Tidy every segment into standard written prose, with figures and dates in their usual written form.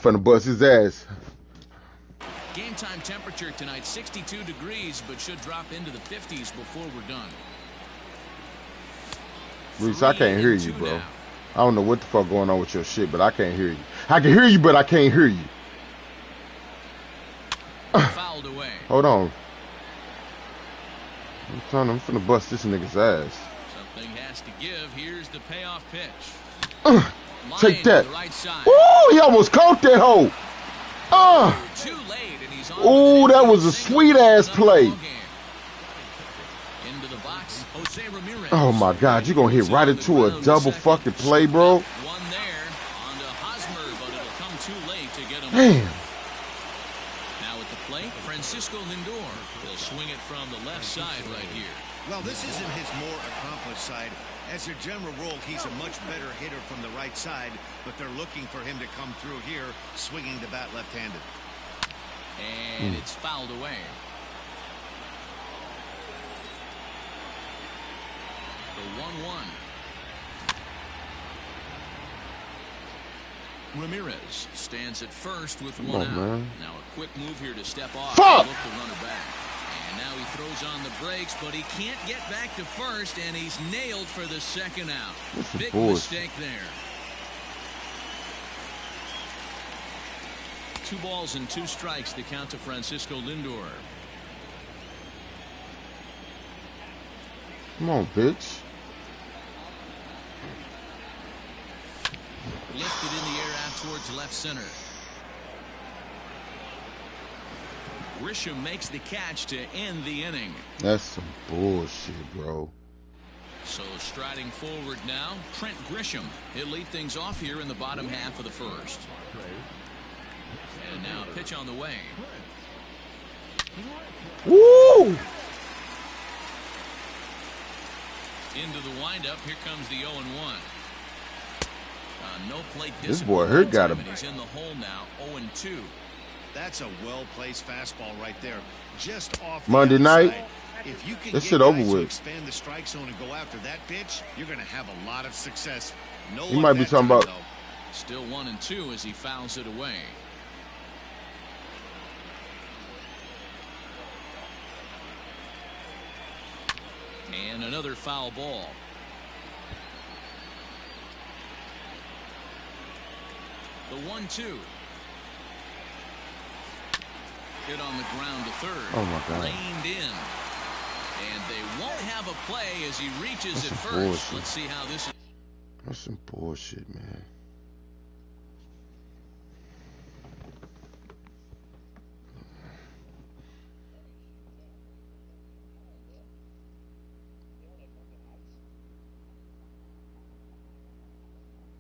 finna bust his ass. Game time temperature tonight, 62 degrees, but should drop into the 50s before we're done. Reese, I can't hear you, bro. I don't know what the fuck going on with your shit, but I can't hear you. I can hear you, but I can't hear you. Fouled away. Hold on. I'm finna bust this nigga's ass. Something has to give. Here's the payoff pitch. Take that. Right side. Ooh, he almost caught that hoe. Too late, and he's ooh, that was a sweet ass play. Into the box, Jose Ramirez. Oh my God, you're gonna hit right into a double fucking play, bro. One there onto Hosmer, but it'll come too late to get him. Damn. Now at the plate, Francisco Lindor. He'll swing it from the left side right here. Well, this isn't his more accomplished side. As a general rule, he's a much better hitter from the right side, but they're looking for him to come through here, swinging the bat left-handed. And it's fouled away. The 1-1. Ramirez stands at first with one out. Man. Now a quick move here to step off. Fuck! Look the runner back. And now he throws on the brakes, but he can't get back to first, and he's nailed for the second out. Big mistake there. 2 balls and 2 strikes to count to Francisco Lindor. Come on, bitch. Lifted in the air out towards left center. Grisham makes the catch to end the inning. That's some bullshit, bro. So striding forward now, Trent Grisham. He'll lead things off here in the bottom half of the first. And now a pitch on the way. Woo! Into the windup. Here comes the 0-1. No plate. This boy here got him. He's in the hole now. 0-2. That's a well-placed fastball right there. Just off Monday night. If you can this get shit over guys to with. expand the strike zone and go after that pitch, you're going to have a lot of success. No, he might be talking about. Still 1-2 as he fouls it away. And another foul ball. The 1-2. Hit on the ground to third. Oh my God. Reined in. And they won't have a play as he reaches That's at first. bullshit. Let's see how this is. That's some bullshit, man.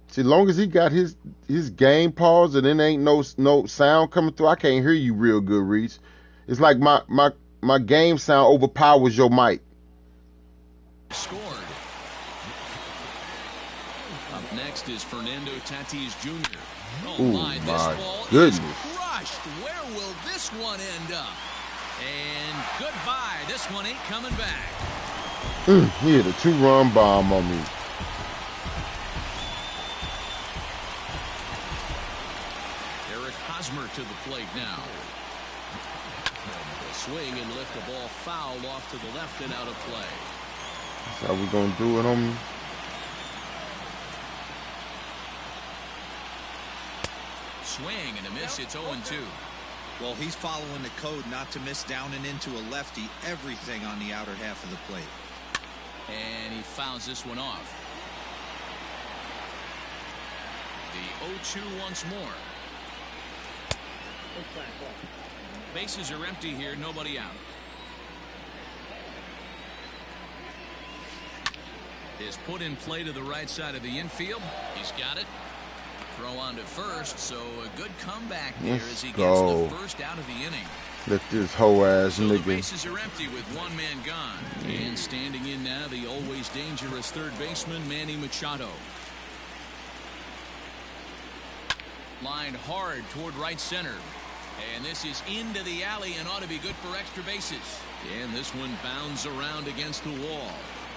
See, long as he got his game paused and then ain't no sound coming through, I can't hear you real good, Reese. It's like my game sound overpowers your mic. Scored. Up next is Fernando Tatis Jr. Oh Ooh, my, this my ball goodness. is crushed. Where will this one end up? And goodbye. This one ain't coming back. He hit a 2-run bomb on me. Hosmer to the plate now. Swing and lift the ball foul off to the left and out of play. That's how we gonna do it, homie. Swing and a miss. It's 0-2. Well, he's following the code not to miss down and into a lefty. Everything on the outer half of the plate. And he fouls this one off. The 0-2 once more. Bases are empty here, nobody out. Is put in play to the right side of the infield. He's got it. Throw on to first, so a good comeback there as he gets the first out of the inning. Let this hoe ass so the nigga. bases are empty with one man gone. And standing in now, the always dangerous third baseman, Manny Machado. Lined hard toward right center. And this is into the alley and ought to be good for extra bases. And this one bounds around against the wall.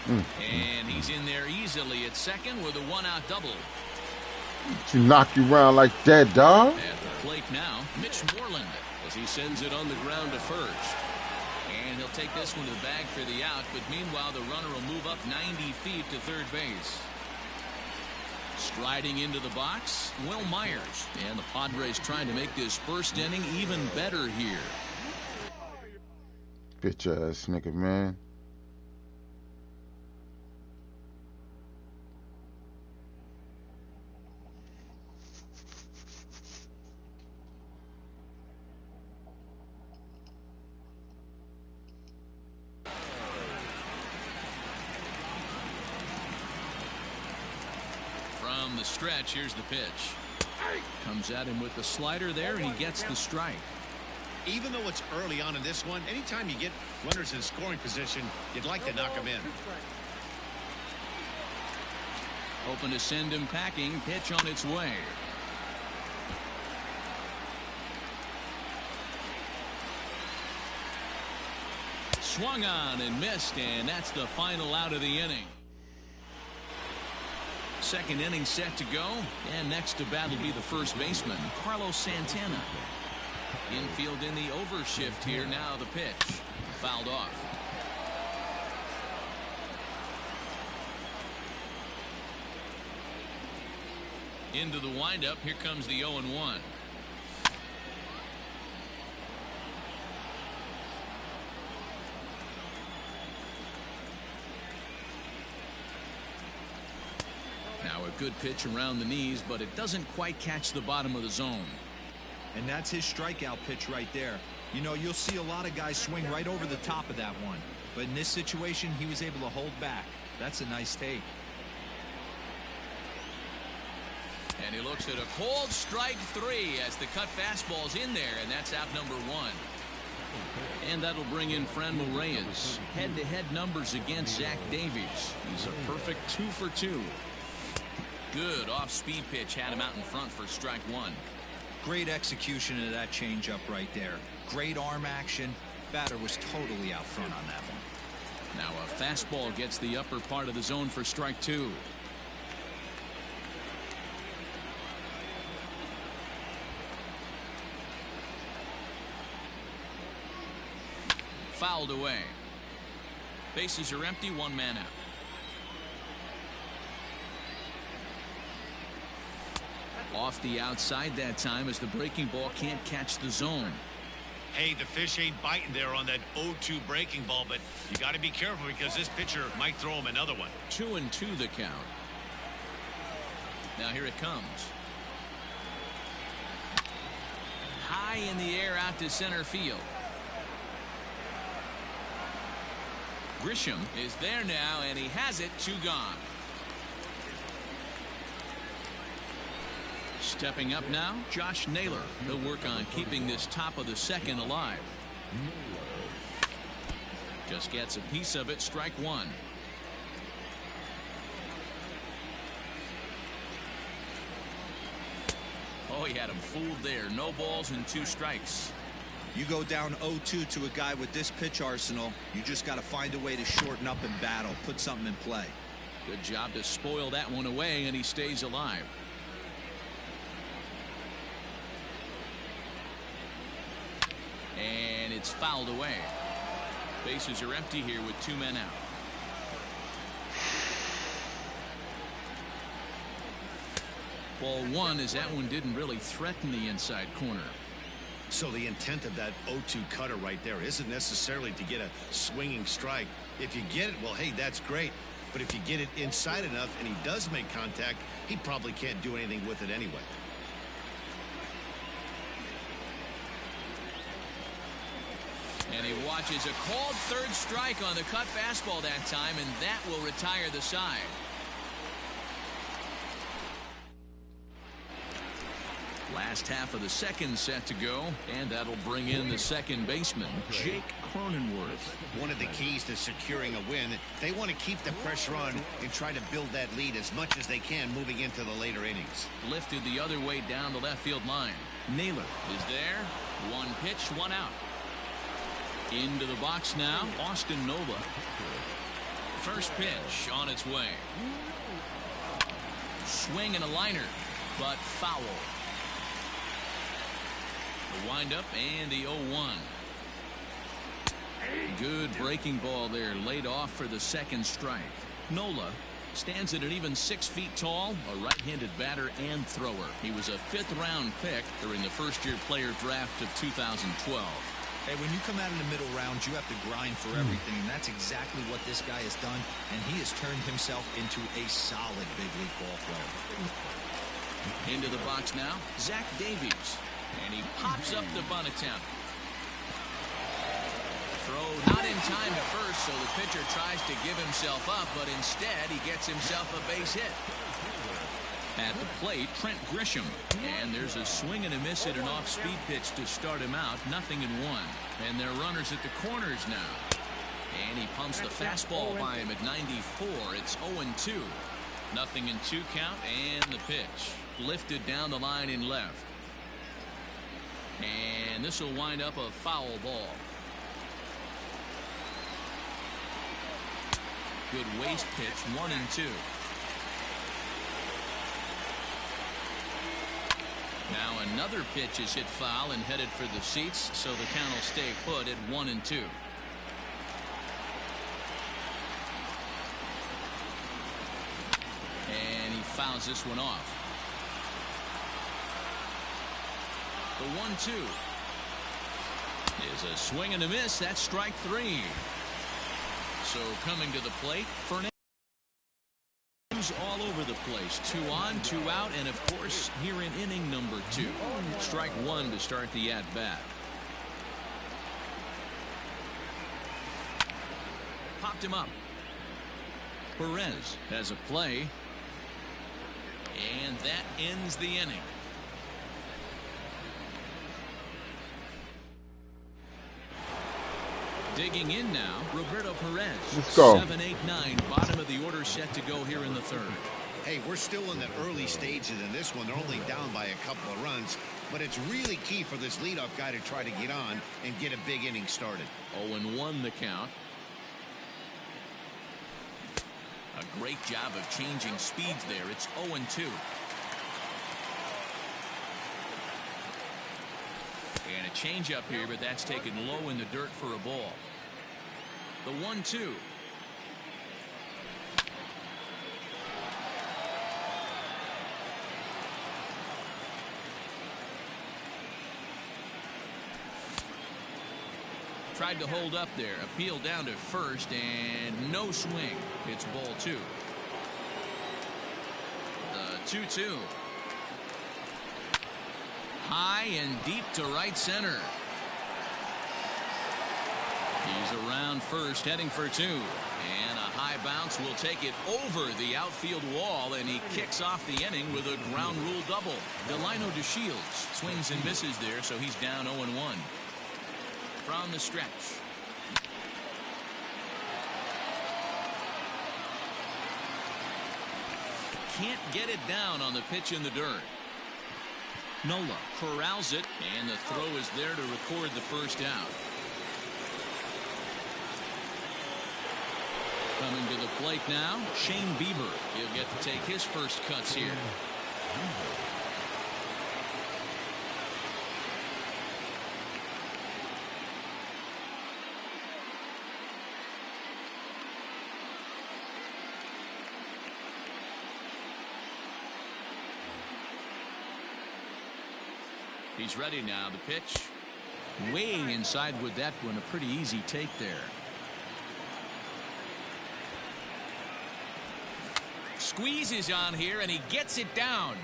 And he's in there easily at second with a 1-out double. You knock you around like that, dog. At the plate now, Mitch Moreland, as he sends it on the ground to first. And he'll take this one to the bag for the out, but meanwhile the runner will move up 90 feet to third base. Striding into the box, Will Myers. And the Padres trying to make this first inning even better here. Bitch ass nigga, man. From the stretch, here's the pitch. Comes at him with the slider there, and he gets the strike. Even though it's early on in this one, anytime you get runners in scoring position, you'd like to knock them in. Hoping to send him packing. Pitch on its way. Swung on and missed, and that's the final out of the inning. Second inning set to go, and next to bat will be the first baseman, Carlos Santana. Infield in the overshift here. Now the pitch. Fouled off. Into the windup. Here comes the 0-1. Now a good pitch around the knees, but it doesn't quite catch the bottom of the zone. And that's his strikeout pitch right there. You know, you'll see a lot of guys swing right over the top of that one. But in this situation, he was able to hold back. That's a nice take. And he looks at a cold strike 3 as the cut fastball's in there, and that's out number 1. And that'll bring in Franmil Reyes. Head-to-head numbers against Zach Davies. He's a perfect 2 for 2. Good off-speed pitch had him out in front for strike 1. Great execution of that changeup right there. Great arm action. Batter was totally out front on that one. Now a fastball gets the upper part of the zone for strike 2. Fouled away. Bases are empty, 1 man out. Off the outside that time as the breaking ball can't catch the zone. Hey, the fish ain't biting there on that 0-2 breaking ball, but you got to be careful because this pitcher might throw him another one. 2-2 the count. Now here it comes. High in the air out to center field. Grisham is there now, and he has it. 2 gone. Stepping up now, Josh Naylor. He'll work on keeping this top of the second alive. Just gets a piece of it. Strike 1. Oh, he had him fooled there. No balls and 2 strikes. You go down 0-2 to a guy with this pitch arsenal, you just got to find a way to shorten up and battle, put something in play. Good job to spoil that one away, and he stays alive. And it's fouled away. Bases are empty here with 2 men out. Ball 1 as that one didn't really threaten the inside corner. So the intent of that 0-2 cutter right there isn't necessarily to get a swinging strike. If you get it, well, hey, that's great. But if you get it inside enough and he does make contact, he probably can't do anything with it anyway. And he watches a called 3rd strike on the cut fastball that time, and that will retire the side. Last half of the second set to go, and that'll bring in the second baseman, Jake Cronenworth. One of the keys to securing a win, they want to keep the pressure on and try to build that lead as much as they can moving into the later innings. Lifted the other way down the left field line. Naylor is there. 1 pitch, 1 out. Into the box now, Austin Nova. First pitch on its way. Swing and a liner. but foul. The windup and the 0-1. Good breaking ball there, laid off for the second strike. Nola stands at an even 6 feet tall, a right-handed batter and thrower. He was a 5th-round pick during the first-year player draft of 2012. Hey, when you come out in the middle rounds, you have to grind for everything, and that's exactly what this guy has done, and he has turned himself into a solid big league ball player. Into the box now, Zach Davies, and he pops up the bunt attempt. Throw not in time at first, so the pitcher tries to give himself up, but instead he gets himself a base hit. At the plate, Trent Grisham, and there's a swing and a miss at an off-speed pitch to start him out, 0-1. And they're runners at the corners now. And he pumps the fastball by him at 94. It's 0-2. 0-2 count, and the pitch lifted down the line in left. And this will wind up a foul ball. Good waist pitch, 1-2. Now another pitch is hit foul and headed for the seats, so the count will stay put at 1-2. And he fouls this one off. The 1-2 is a swing and a miss. That's strike 3. So coming to the plate, Fernandez all over the place. 2 on, 2 out, and of course here in inning number 2. Strike 1 to start the at-bat. Popped him up. Perez has a play, and that ends the inning. Digging in now, Roberto Perez. Let's go. 7, 8, 9, bottom of the order set to go here in the 3rd. Hey, we're still in the early stages in this one. They're only down by a couple of runs, but it's really key for this leadoff guy to try to get on and get a big inning started. 0-1 the count. A great job of changing speeds there. It's 0-2. And a changeup here, but that's taken low in the dirt for a ball. The 1-2. Tried to hold up there. Appeal down to first, and no swing. It's ball 2. The 2-2. High and deep to right center. He's around first, heading for 2. And a high bounce will take it over the outfield wall, and he kicks off the inning with a ground rule double. Delino DeShields swings and misses there, so he's down 0-1. From the stretch. Can't get it down on the pitch in the dirt. Nola corrals it, and the throw is there to record the first out. Coming to the plate now, Shane Bieber. He'll get to take his first cuts here. He's ready now. The pitch. Way inside with that one. A pretty easy take there. Squeezes on here, and he gets it down.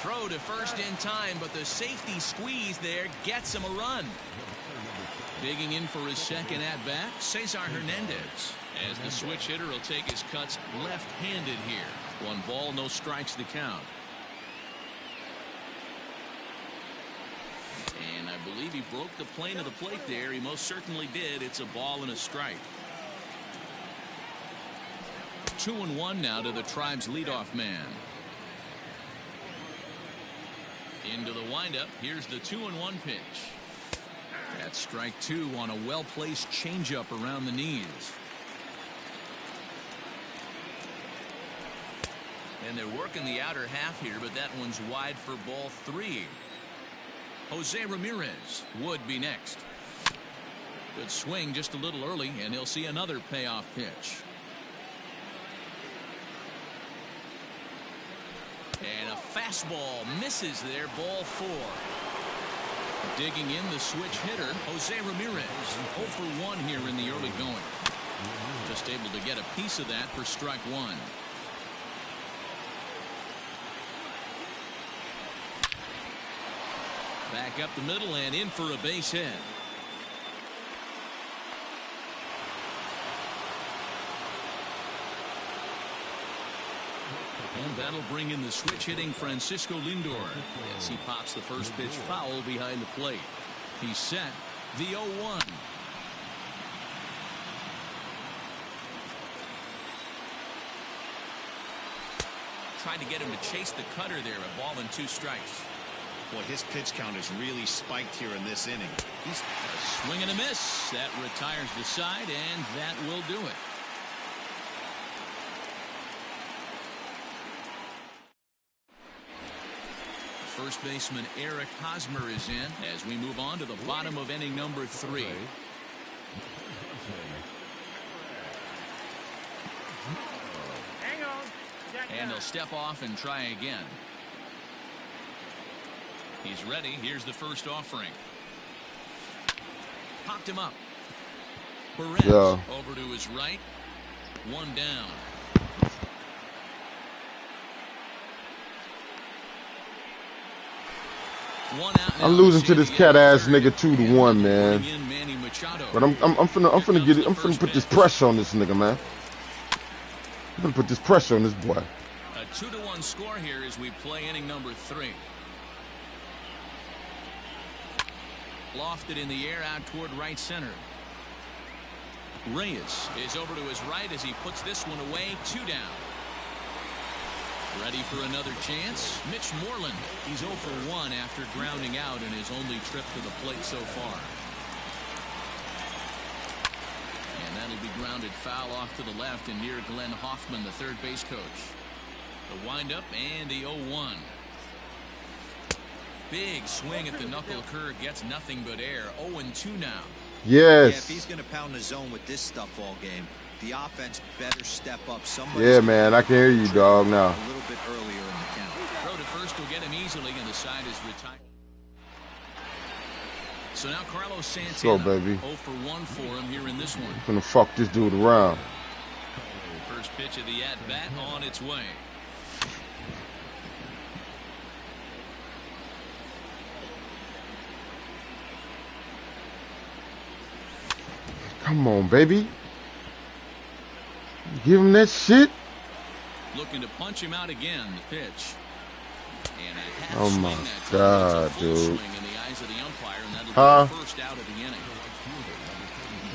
Throw to first in time, but the safety squeeze there gets him a run. Digging in for his second at-bat, Cesar Hernandez. As the switch hitter will take his cuts left-handed here. 1 ball, no strikes the count. And I believe he broke the plane of the plate there. He most certainly did. It's a ball and a strike. 2-1 now to the Tribe's leadoff man. Into the windup. Here's the 2-1 pitch. That's strike 2 on a well-placed changeup around the knees. And they're working the outer half here, but that one's wide for ball 3. Jose Ramirez would be next. Good swing just a little early, and he'll see another payoff pitch. And a fastball misses there, ball 4. Digging in the switch hitter, Jose Ramirez, 0 for 1 here in the early going. Just able to get a piece of that for strike 1. Back up the middle and in for a base hit. And that'll bring in the switch hitting Francisco Lindor as he pops the first pitch foul behind the plate. He's set, the 0-1. Tried to get him to chase the cutter there, a ball and 2 strikes. Boy, his pitch count is really spiked here in this inning. He's a swing and a miss. That retires the side, and that will do it. First baseman Eric Hosmer is in as we move on to the bottom of inning number 3. And he'll step off and try again. He's ready. Here's the first offering. Popped him up. Perez over to his right. 1 down. I'm losing to this cat ass nigga 2-1, man. But I'm finna put this pressure on this nigga, man. I'm gonna put this pressure on this boy. A 2-1 score here as we play inning number 3. Lofted in the air out toward right center. Reyes is over to his right as he puts this one away. 2 down. Ready for another chance. Mitch Moreland. He's 0 for 1 after grounding out in his only trip to the plate so far. And that'll be grounded foul off to the left and near Glenn Hoffman, the third base coach. The windup and the 0-1. Big swing at the knuckle curve, gets nothing but air. 0-2 now. Yes. Yeah, if he's going to pound the zone with this stuff all game, the offense better step up. Yeah, man, I can hear you, dog, now. A little bit earlier in the count. Throw to first will get him easily, and the side is retired. So now Carlos Santana, baby. 0 for 1 for him here in this one. I'm gonna fuck this dude around. First pitch of the at-bat on its way. Come on, baby. Give him that shit. Looking to punch him out again. The pitch. And a half oh swing my that God, dude. dude. Swing in the eyes of the umpire, and that'll be the first out of the inning.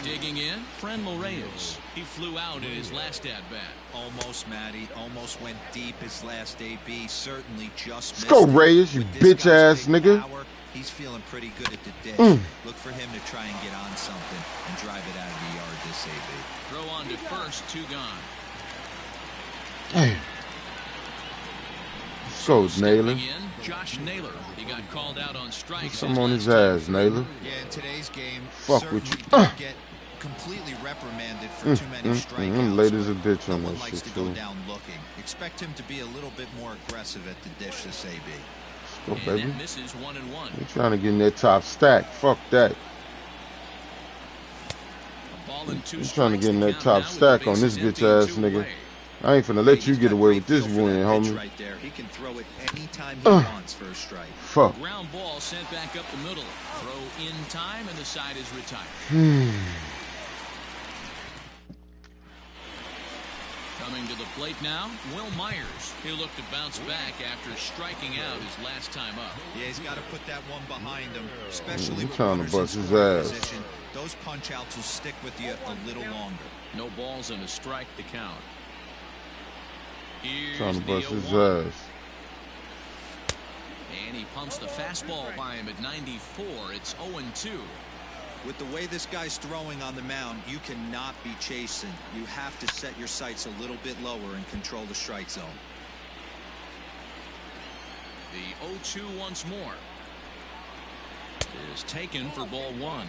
Digging in, Franmil Reyes. He flew out in his last at-bat. Almost, Matty. Almost went deep his last AB. Certainly just missed. Let's go, Reyes, you bitch ass nigga. Power, he's feeling pretty good at the dish. Look for him to try and get on something and drive it out of the yard this AB. Throw on to first, 2 gone. Hey. Let's go, Naylor. Josh Naylor. He got called out on strikes. Some on his ass, Naylor. Yeah, in today's game, fuck with you. Get completely reprimanded for too many strikeouts. Late as a bitch on no that one likes shit, to go too. down looking. Expect him to be a little bit more aggressive at the dish this AB. Let's go, baby. And that misses 1-1. You're trying to get in that top stack. Fuck that. I'm trying to get in that top stack on this bitch ass nigga. I ain't finna let you get away with this win, homie. Right there. He can throw it anytime he wants for a strike. Fuck. Ground ball sent back up the middle. Throw in time, and the side is retired. Coming to the plate now, Will Myers. He'll look to bounce back after striking out his last time up. Yeah, he's got to put that one behind him, especially with trying to runners in bust his scoring ass. position. Those punch-outs will stick with you a little longer. No balls and a strike to count. Here's Trying to the bust his 0-1. ass. And he pumps the fastball by him at 94. It's 0-2. With the way this guy's throwing on the mound, you cannot be chasing. You have to set your sights a little bit lower and control the strike zone. The 0-2 once more. Is taken for ball one.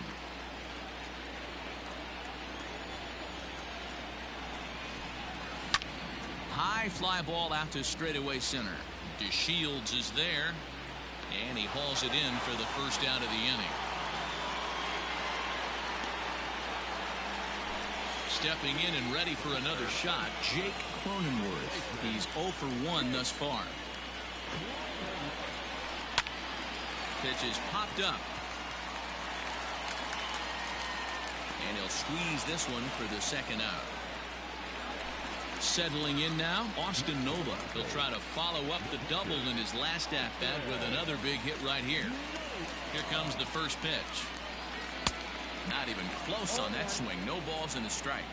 High fly ball out to straightaway center. DeShields is there, and he hauls it in for the first out of the inning. Stepping in and ready for another shot, Jake Cronenworth. He's 0 for 1 thus far. Pitch is popped up. And he'll squeeze this one for the second out. Settling in now, Austin Nova. He'll try to follow up the double in his last at-bat with another big hit right here. Here comes the first pitch. Not even close on that swing. No balls and a strike.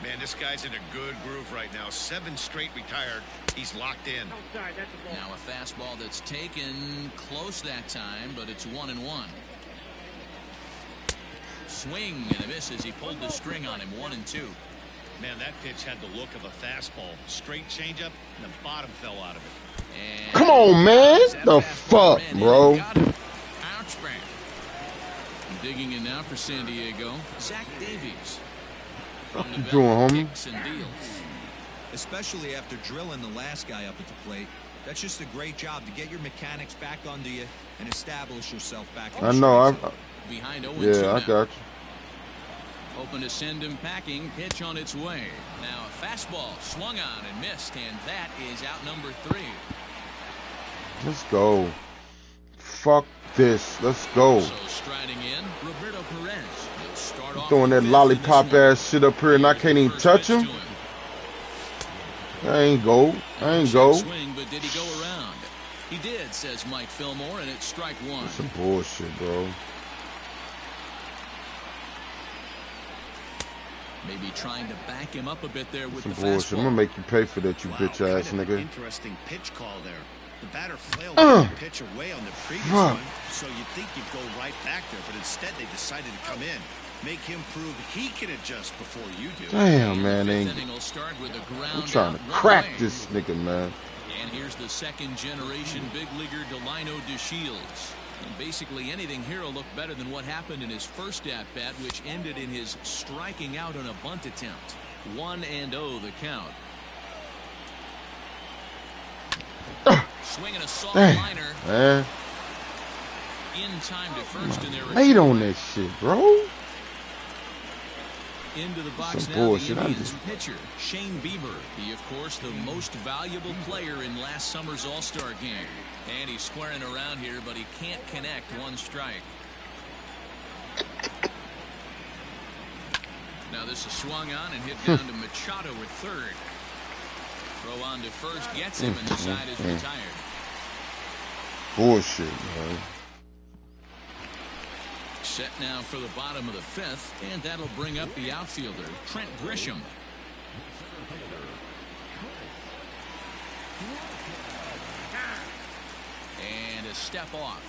Man, this guy's in a good groove right now. 7 straight retired. He's locked in. Now a fastball that's taken close that time, but it's 1-1. Swing and a miss as he pulled the string on him. 1-2. Man, that pitch had the look of a fastball. Straight changeup, and the bottom fell out of it. And Come on, man. The fuck, bro. Ouch, bang. Digging in now for San Diego, Zach Davies. What you doing, homie? Kicks and deals. Especially after drilling the last guy up at the plate. That's just a great job to get your mechanics back under you and establish yourself back. I know. Behind 0-2 Yeah, I now. got you. Open to send him packing. Pitch on its way. Now a fastball swung on and missed, and that is out number 3. Let's go. Fuck this. Let's go. So striding in, Roberto Perez. He'll start off Throwing that with lollipop this ass shit up here and I can't even First touch pitch him. to I ain't go. I ain't go. Swing, but did he go around? He did, says Mike Fillmore, and it's strike 1. Some bullshit, bro. Maybe trying to back him up a bit there with Some the bullshit. I'm fastball. gonna make you pay for that, you bitch Wow, ass kind of an nigga. interesting pitch call there. The batter flailed the pitch away on the previous Fuck. one, so you'd think you'd go right back there, but instead they decided to come in, make him prove he can adjust before you do. Damn, man. Fifth Ain't inning will start with a I'm ground trying to out, one crack away. this nigga, man. And here's the second generation big leaguer Delino DeShields. And basically anything here will look better than what happened in his first at-bat, which ended in his striking out on a bunt attempt. 1-0 the count. Swinging a soft Damn, liner man. in time to first, and there Late on that shit, bro. into the box Some now. bullshit. The I'm Indians just- pitcher Shane Bieber. He, of course, the most valuable player in last summer's All-Star game. And he's squaring around here, but he can't connect. 1 strike. Now this is swung on and hit down to Machado at third. Throw on to first, gets him, and the side is retired. Bullshit, man. Set now for the bottom of the 5th, and that'll bring up the outfielder, Trent Grisham. And a step off.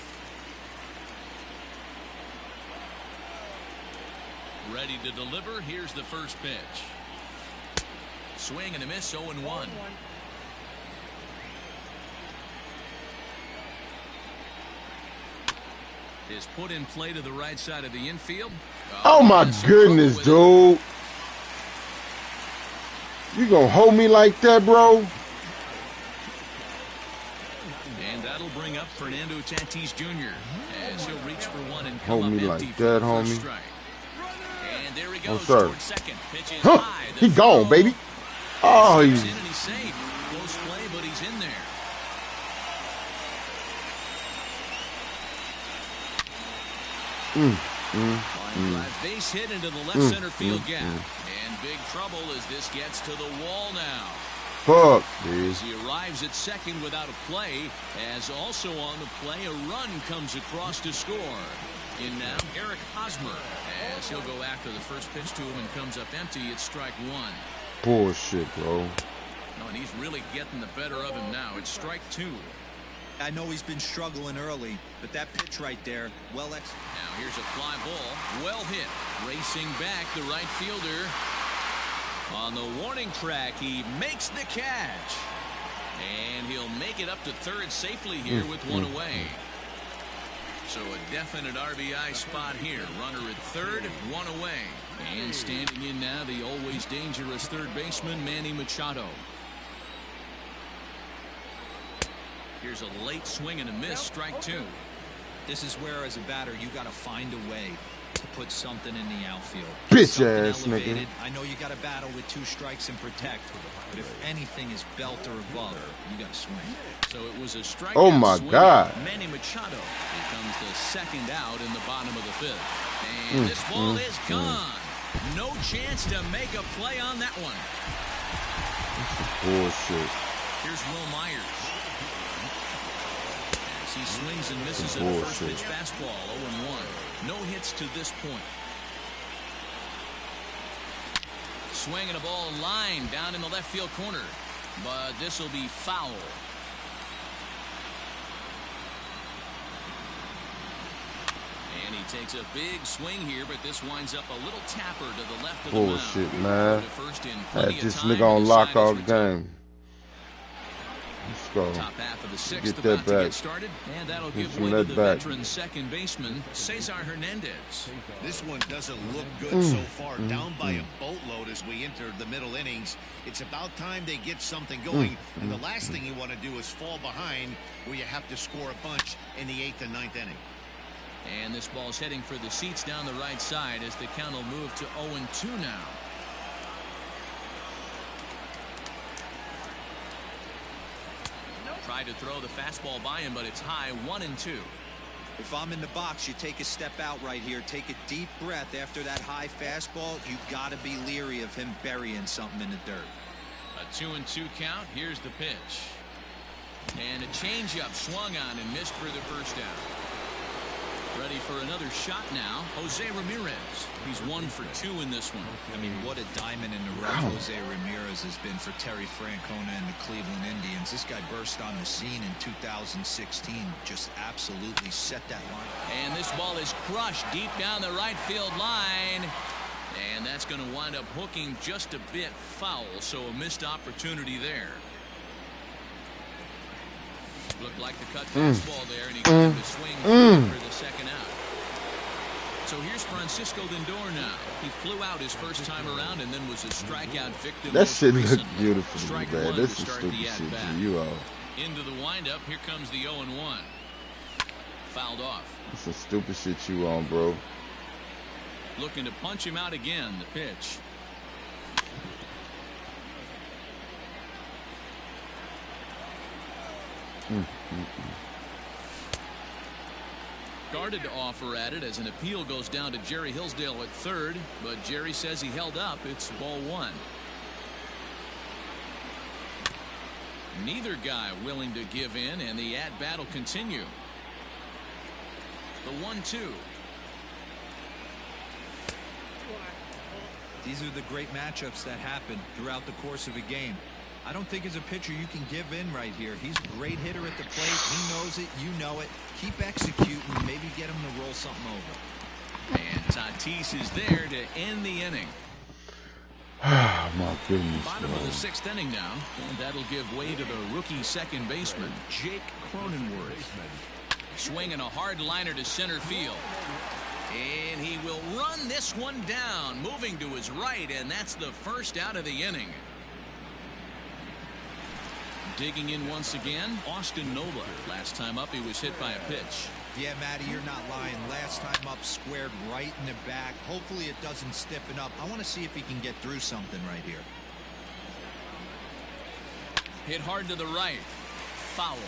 Ready to deliver. Here's the first pitch. Swing and a miss, 0-1. Is put in play to the right side of the infield. Oh my That's some goodness, trouble with it. dude. You gonna hold me like that, bro? And that'll bring up Fernando Tatis Jr. as he'll reach for one and come Hold up me empty like for that, the first homie. strike. And there he Oh, goes sir. towards second. Pitch is Huh? high. He The gone, throw baby. Oh, steps he's in and he's safe. Close play, but he's in there. Line drive base hit into the left center field gap. And big trouble as this gets to the wall now. fuck, dude. As he arrives at second without a play, as also on the play, a run comes across to score. In now, Eric Hosmer, as he'll go after the first pitch to him and comes up empty. It's strike 1. Bullshit, bro. No, and he's really getting the better of him now. It's strike 2. I know he's been struggling early, but that pitch right there, well executed. Now here's a fly ball, well hit. Racing back, the right fielder on the warning track. He makes the catch. And he'll make it up to third safely here with one away. So a definite RBI spot here. Runner at third, one away. And standing in now, the always dangerous third baseman, Manny Machado. Here's a late swing and a miss, strike two. This is where, as a batter, you got to find a way to put something in the outfield. Bitch ass nigga. I know you got to battle with 2 strikes and protect, but if anything is belt or above, you got to swing. So it was a strikeout. Oh my God. Manny Machado becomes the second out in the bottom of the fifth. And this ball is gone. No chance to make a play on that one. Bullshit. Here's Will Myers. As he swings and misses at a first pitch fastball, 0-1. No hits to this point. Swinging a ball line down in the left field corner. But this will be foul. And he takes a big swing here, but this winds up a little tapper to the left of the mound. Bullshit, man. Had this nigga on lock all the game. Let's go. Top half of the sixth Get that about to back. get started, and that'll Get give some way of to that the back. veteran second baseman, Cesar Hernandez. This one doesn't look good so far. Down by a boatload as we enter the middle innings. It's about time they get something going. And the last thing you want to do is fall behind where you have to score a bunch in the 8th and 9th inning. And this ball's heading for the seats down the right side as the count will move to 0-2 now. Tried to throw the fastball by him, but it's high, 1-2. If I'm in the box, you take a step out right here. Take a deep breath after that high fastball. You got to be leery of him burying something in the dirt. A 2-2 count. Here's the pitch. And a changeup swung on and missed for the first out. Ready for another shot now, Jose Ramirez. He's 1 for 2 in this one. I mean, what a diamond in the rough Jose Ramirez has been for Terry Francona and the Cleveland Indians. This guy burst on the scene in 2016. Just absolutely set that line. And this ball is crushed deep down the right field line. And that's going to wind up hooking just a bit foul, so a missed opportunity there. Looked like the cut fastball there, and he got the swing for the second out. So here's Francisco Lindor now. He flew out his first time around and then was a strikeout victim. That shit look recently. beautiful, Strike man. one This to is start stupid the shit at-bat. to you all. Into the windup, here comes the 0-1. Fouled off. That's some stupid shit you on, bro. Looking to punch him out again, the pitch. Guarded to offer at it as an appeal goes down to Jerry Hillsdale at third, but Jerry says he held up. It's ball one. Neither guy willing to give in, and the at-bat will continue. The 1-2. These are the great matchups that happen throughout the course of a game. I don't think as a pitcher you can give in right here. He's a great hitter at the plate. He knows it. You know it. Keep executing. Maybe get him to roll something over. And Tatis is there to end the inning. Oh, my goodness, Bottom bro. of the sixth inning now, and that'll give way to the rookie second baseman, Jake Cronenworth. Swinging a hard liner to center field. And he will run this one down, moving to his right, and that's the first out of the inning. Digging in once again, Austin Nola. Last time up, he was hit by a pitch. Yeah, Matty, you're not lying. Last time up, squared right in the back. Hopefully it doesn't stiffen up. I want to see if he can get through something right here. Hit hard to the right. Foul.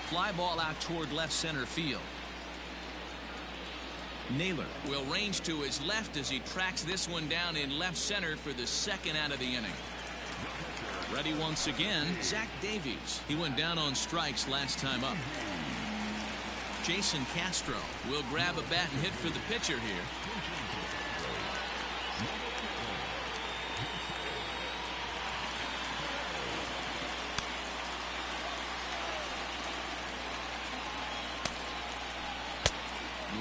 Fly ball out toward left center field. Naylor will range to his left as he tracks this one down in left center for the second out of the inning. Ready once again, Zach Davies. He went down on strikes last time up. Jason Castro will grab a bat and hit for the pitcher here.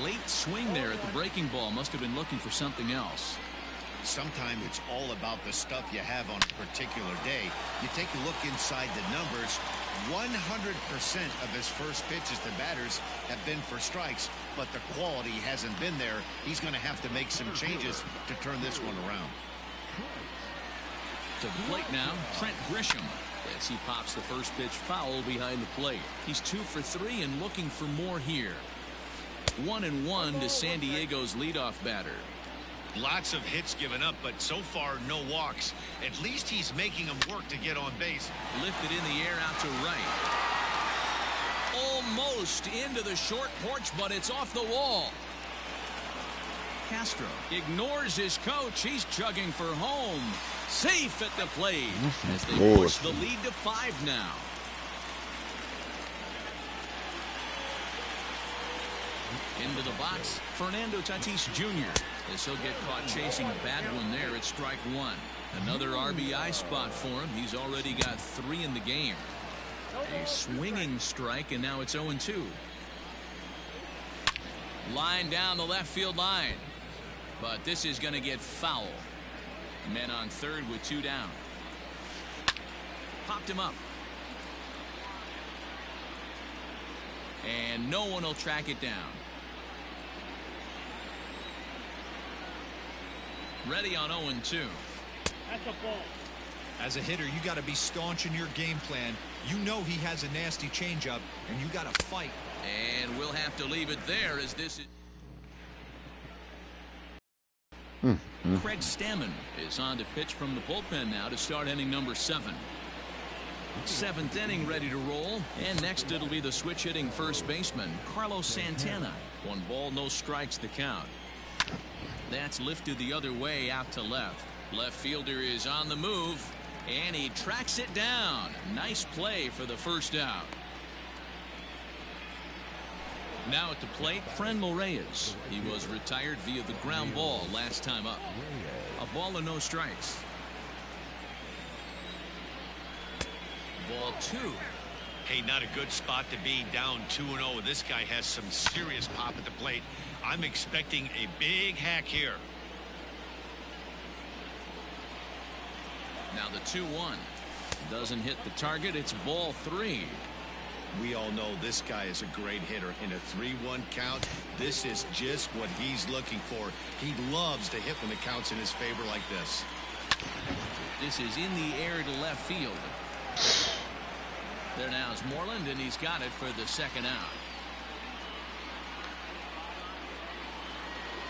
Late swing there at the breaking ball. Must have been looking for something else. Sometimes it's all about the stuff you have on a particular day. You take a look inside the numbers. 100% of his first pitches to batters have been for strikes, but the quality hasn't been there. He's going to have to make some changes to turn this one around. To the plate now, Trent Grisham. As he pops the first pitch foul behind the plate. He's 2 for 3 and looking for more here. 1-1 to San Diego's leadoff batter. Lots of hits given up, but so far no walks. At least he's making them work to get on base. Lifted in the air out to right. Almost into the short porch, but it's off the wall. Castro ignores his coach. He's chugging for home. Safe at the plate as they push the lead to 5 now. Into the box, Fernando Tatis Jr. as he'll get caught chasing a bad one there at strike 1. Another RBI spot for him. He's already got 3 in the game. A swinging strike, and now it's 0-2. Line down the left field line. But this is going to get foul. Men on third with 2 down. Popped him up. And no one will track it down. Ready on 0-2. That's a ball. As a hitter, you got to be staunch in your game plan. You know he has a nasty changeup, and you got to fight. And we'll have to leave it there as this is. Craig Stammen is on to pitch from the bullpen now to start inning number 7. 7th inning ready to roll, and next it'll be the switch hitting first baseman Carlos Santana. 1 ball, no strikes the count. That's lifted the other way out to left. Left fielder is on the move, and he tracks it down. Nice play for the first out. Now at the plate, Franmil Reyes. He was retired via the ground ball last time up. A ball and no strikes. Ball 2. Hey, not a good spot to be, down 2-0. This guy has some serious pop at the plate. I'm expecting a big hack here. Now the 2-1. Doesn't hit the target. It's ball 3. We all know this guy is a great hitter. In a 3-1 count, this is just what he's looking for. He loves to hit when the count's in his favor like this. This is in the air to left field. There now is Moreland, and he's got it for the second out.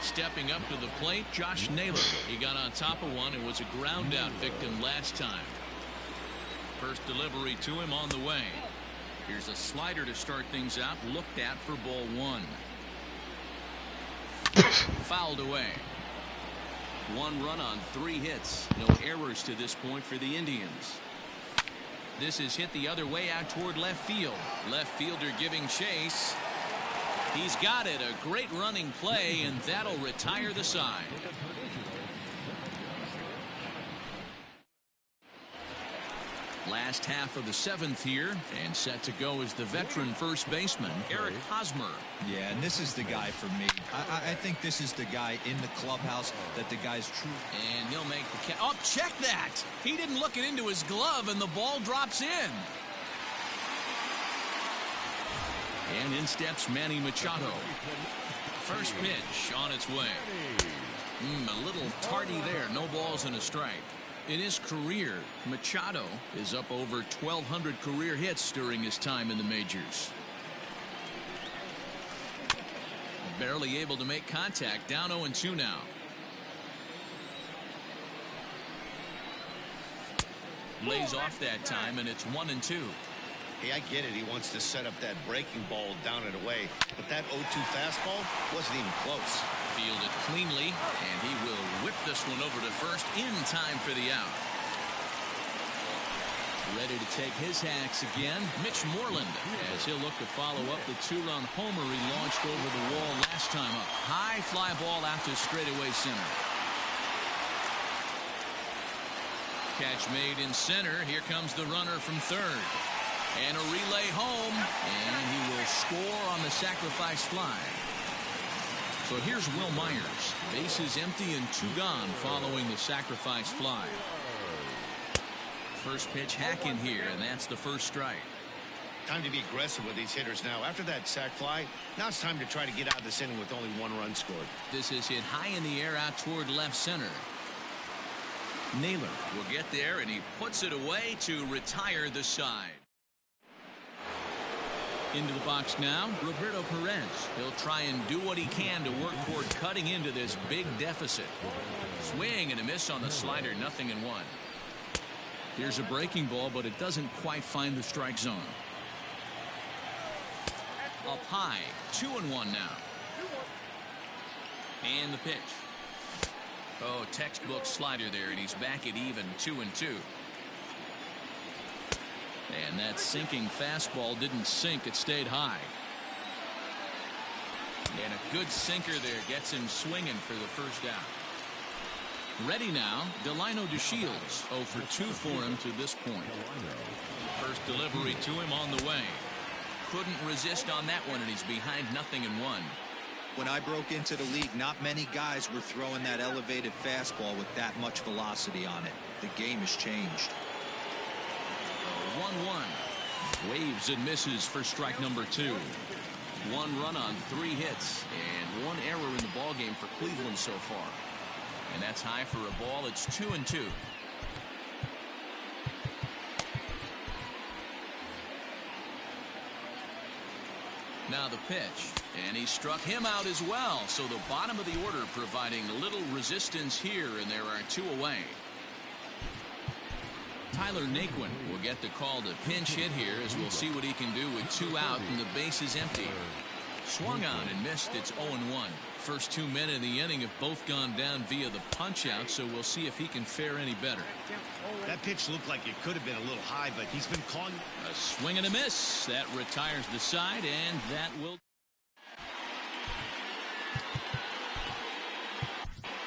Stepping up to the plate, Josh Naylor. He got on top of one and was a ground out victim last time. First delivery to him on the way. Here's a slider to start things out, looked at for ball 1. Fouled away. 1 run on 3 hits. No errors to this point for the Indians. This is hit the other way out toward left field. Left fielder giving chase. He's got it. A great running play, and that'll retire the side. Last half of the 7th here, and set to go is the veteran first baseman Eric Hosmer. Yeah, and this is the guy for me. I think this is the guy in the clubhouse that the guy's true. And he'll make the catch. Oh, check that! He didn't look it into his glove, and the ball drops in. And in steps Manny Machado. First pitch on its way. A little tardy there. No balls and a strike. In his career, Machado is up over 1,200 career hits during his time in the majors. Barely able to make contact. Down 0-2 now. Lays off that time, and it's 1-2. Hey, I get it. He wants to set up that breaking ball down and away. But that 0-2 fastball wasn't even close. Fielded cleanly, and he will whip this one over to first in time for the out. Ready to take his hacks again, Mitch Moreland, as he'll look to follow up the 2-run homer he launched over the wall last time up. High fly ball out to straightaway center. Catch made in center. Here comes the runner from third. And a relay home, and he will score on the sacrifice fly. So here's Will Myers. Bases empty and 2 gone following the sacrifice fly. First pitch hack in here, and that's the first strike. Time to be aggressive with these hitters now. After that sac fly, now it's time to try to get out of this inning with only 1 run scored. This is hit high in the air out toward left center. Naylor will get there, and he puts it away to retire the side. Into the box now, Roberto Perez. He'll try and do what he can to work toward cutting into this big deficit. Swing and a miss on the slider, 0-1. Here's a breaking ball, but it doesn't quite find the strike zone. Up high, 2-1 now. And the pitch. Oh, textbook slider there, and he's back at even, 2-2. And that sinking fastball didn't sink, it stayed high. And a good sinker there gets him swinging for the first out. Ready now, Delino DeShields, 0 for 2 for him to this point. First delivery to him on the way. Couldn't resist on that one, and he's behind 0-1. When I broke into the league, not many guys were throwing that elevated fastball with that much velocity on it. The game has changed. 1-1. Waves and misses for strike number 2. 1 run on 3 hits and 1 error in the ballgame for Cleveland so far. And that's high for a ball. It's 2-2. Now the pitch, and he struck him out as well. So the bottom of the order providing little resistance here, and there are 2 away. Tyler Naquin will get the call to pinch hit here, as we'll see what he can do with 2 out and the base is empty. Swung on and missed. It's 0-1. First 2 men in the inning have both gone down via the punch out, so we'll see if he can fare any better. That pitch looked like it could have been a little high, but he's been calling. A swing and a miss. That retires the side, and that will.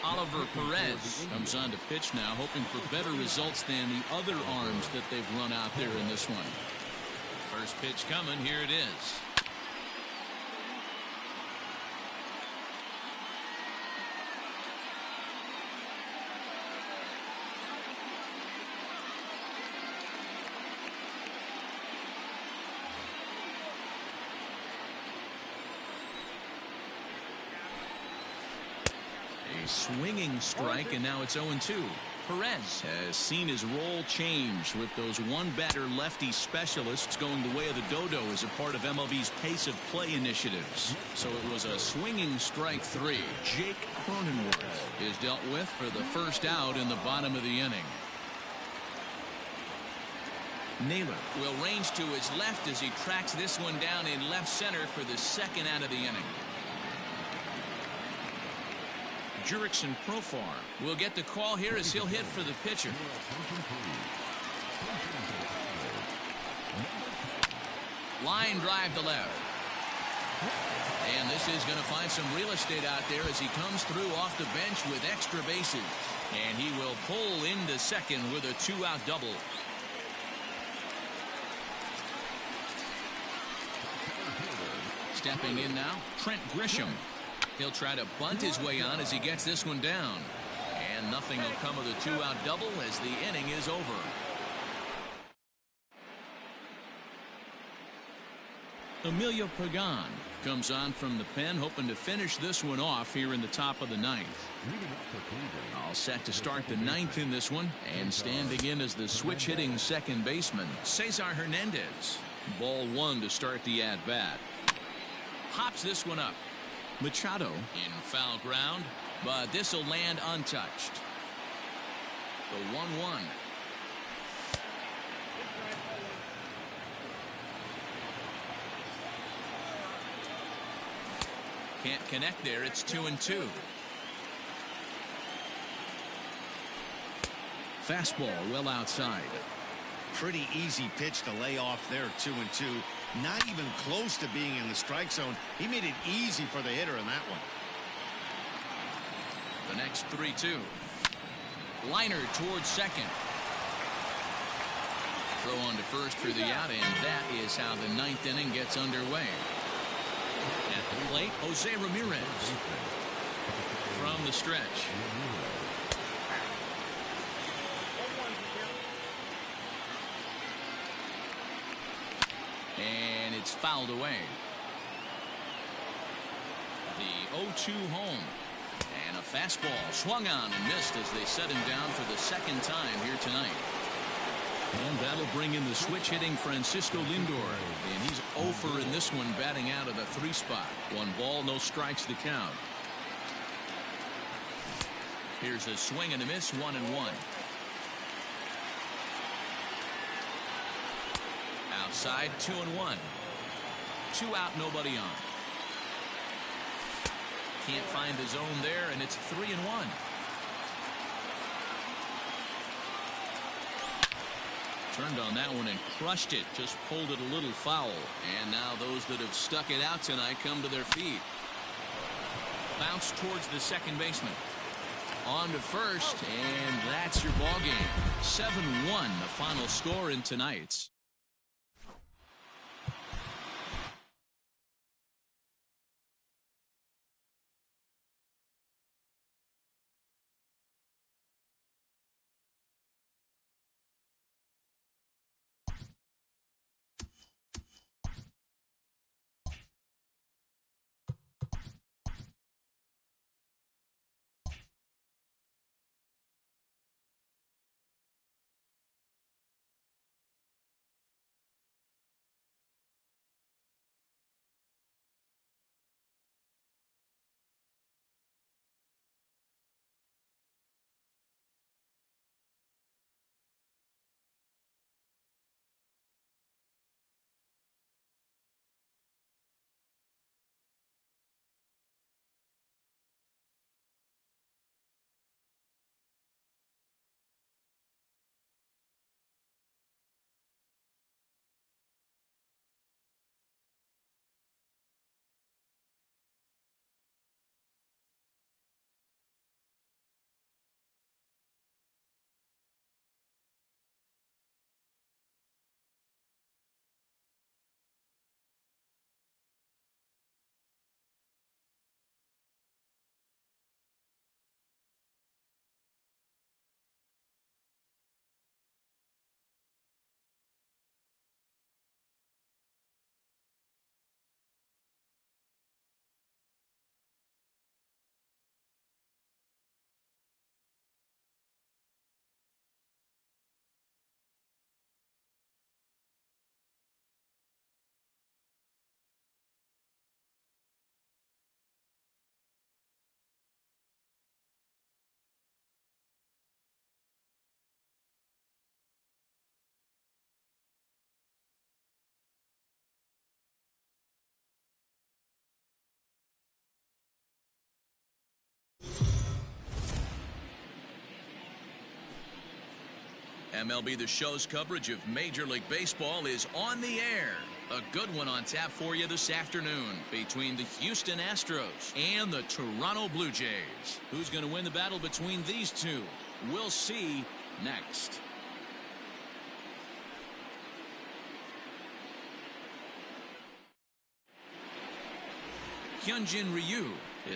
Oliver Perez comes on to pitch now, hoping for better results than the other arms that they've run out there in this one. First pitch coming. Here it is. Swinging strike, and now it's 0-2. Perez has seen his role change with those 1-batter lefty specialists going the way of the dodo as a part of MLB's pace of play initiatives. So it was a swinging strike 3. Jake Cronenworth is dealt with for the first out in the bottom of the inning. Naylor will range to his left as he tracks this one down in left center for the second out of the inning. Jurickson Profar will get the call here as he'll hit for the pitcher. Line drive to left. And this is going to find some real estate out there as he comes through off the bench with extra bases. And he will pull into second with a 2-out double. Stepping in now, Trent Grisham. He'll try to bunt his way on as he gets this one down. And nothing will come of the 2-out double as the inning is over. Emilio Pagan comes on from the pen, hoping to finish this one off here in the top of the 9th. All set to start the 9th in this one, and standing in as the switch-hitting second baseman, Cesar Hernandez. Ball 1 to start the at-bat. Pops this one up. Machado in foul ground, but this will land untouched. The 1-1. Can't connect there. It's 2-2. Fastball well outside. Pretty easy pitch to lay off there, 2-2. Not even close to being in the strike zone. He made it easy for the hitter in that one. The next 3-2. Liner towards second. Throw on to first for the out, and that is how the 9th inning gets underway. At Late, Jose Ramirez from the stretch. And it's fouled away. The 0-2 home. And a fastball swung on and missed as they set him down for the second time here tonight. And that'll bring in the switch hitting Francisco Lindor. And he's 0 for in this one, batting out of the 3 spot. 1 ball, no strikes the count. Here's a swing and a miss, 1-1. 2-1. 2 out, nobody on. Can't find the zone there, and it's 3-1. Turned on that one and crushed it. Just pulled it a little foul. And now those that have stuck it out tonight come to their feet. Bounce towards the second baseman. On to first, and that's your ball game. 7-1, the final score in tonight's. MLB The Show's coverage of Major League Baseball is on the air. A good one on tap for you this afternoon between the Houston Astros and the Toronto Blue Jays. Who's going to win the battle between these two? We'll see next. Hyunjin Ryu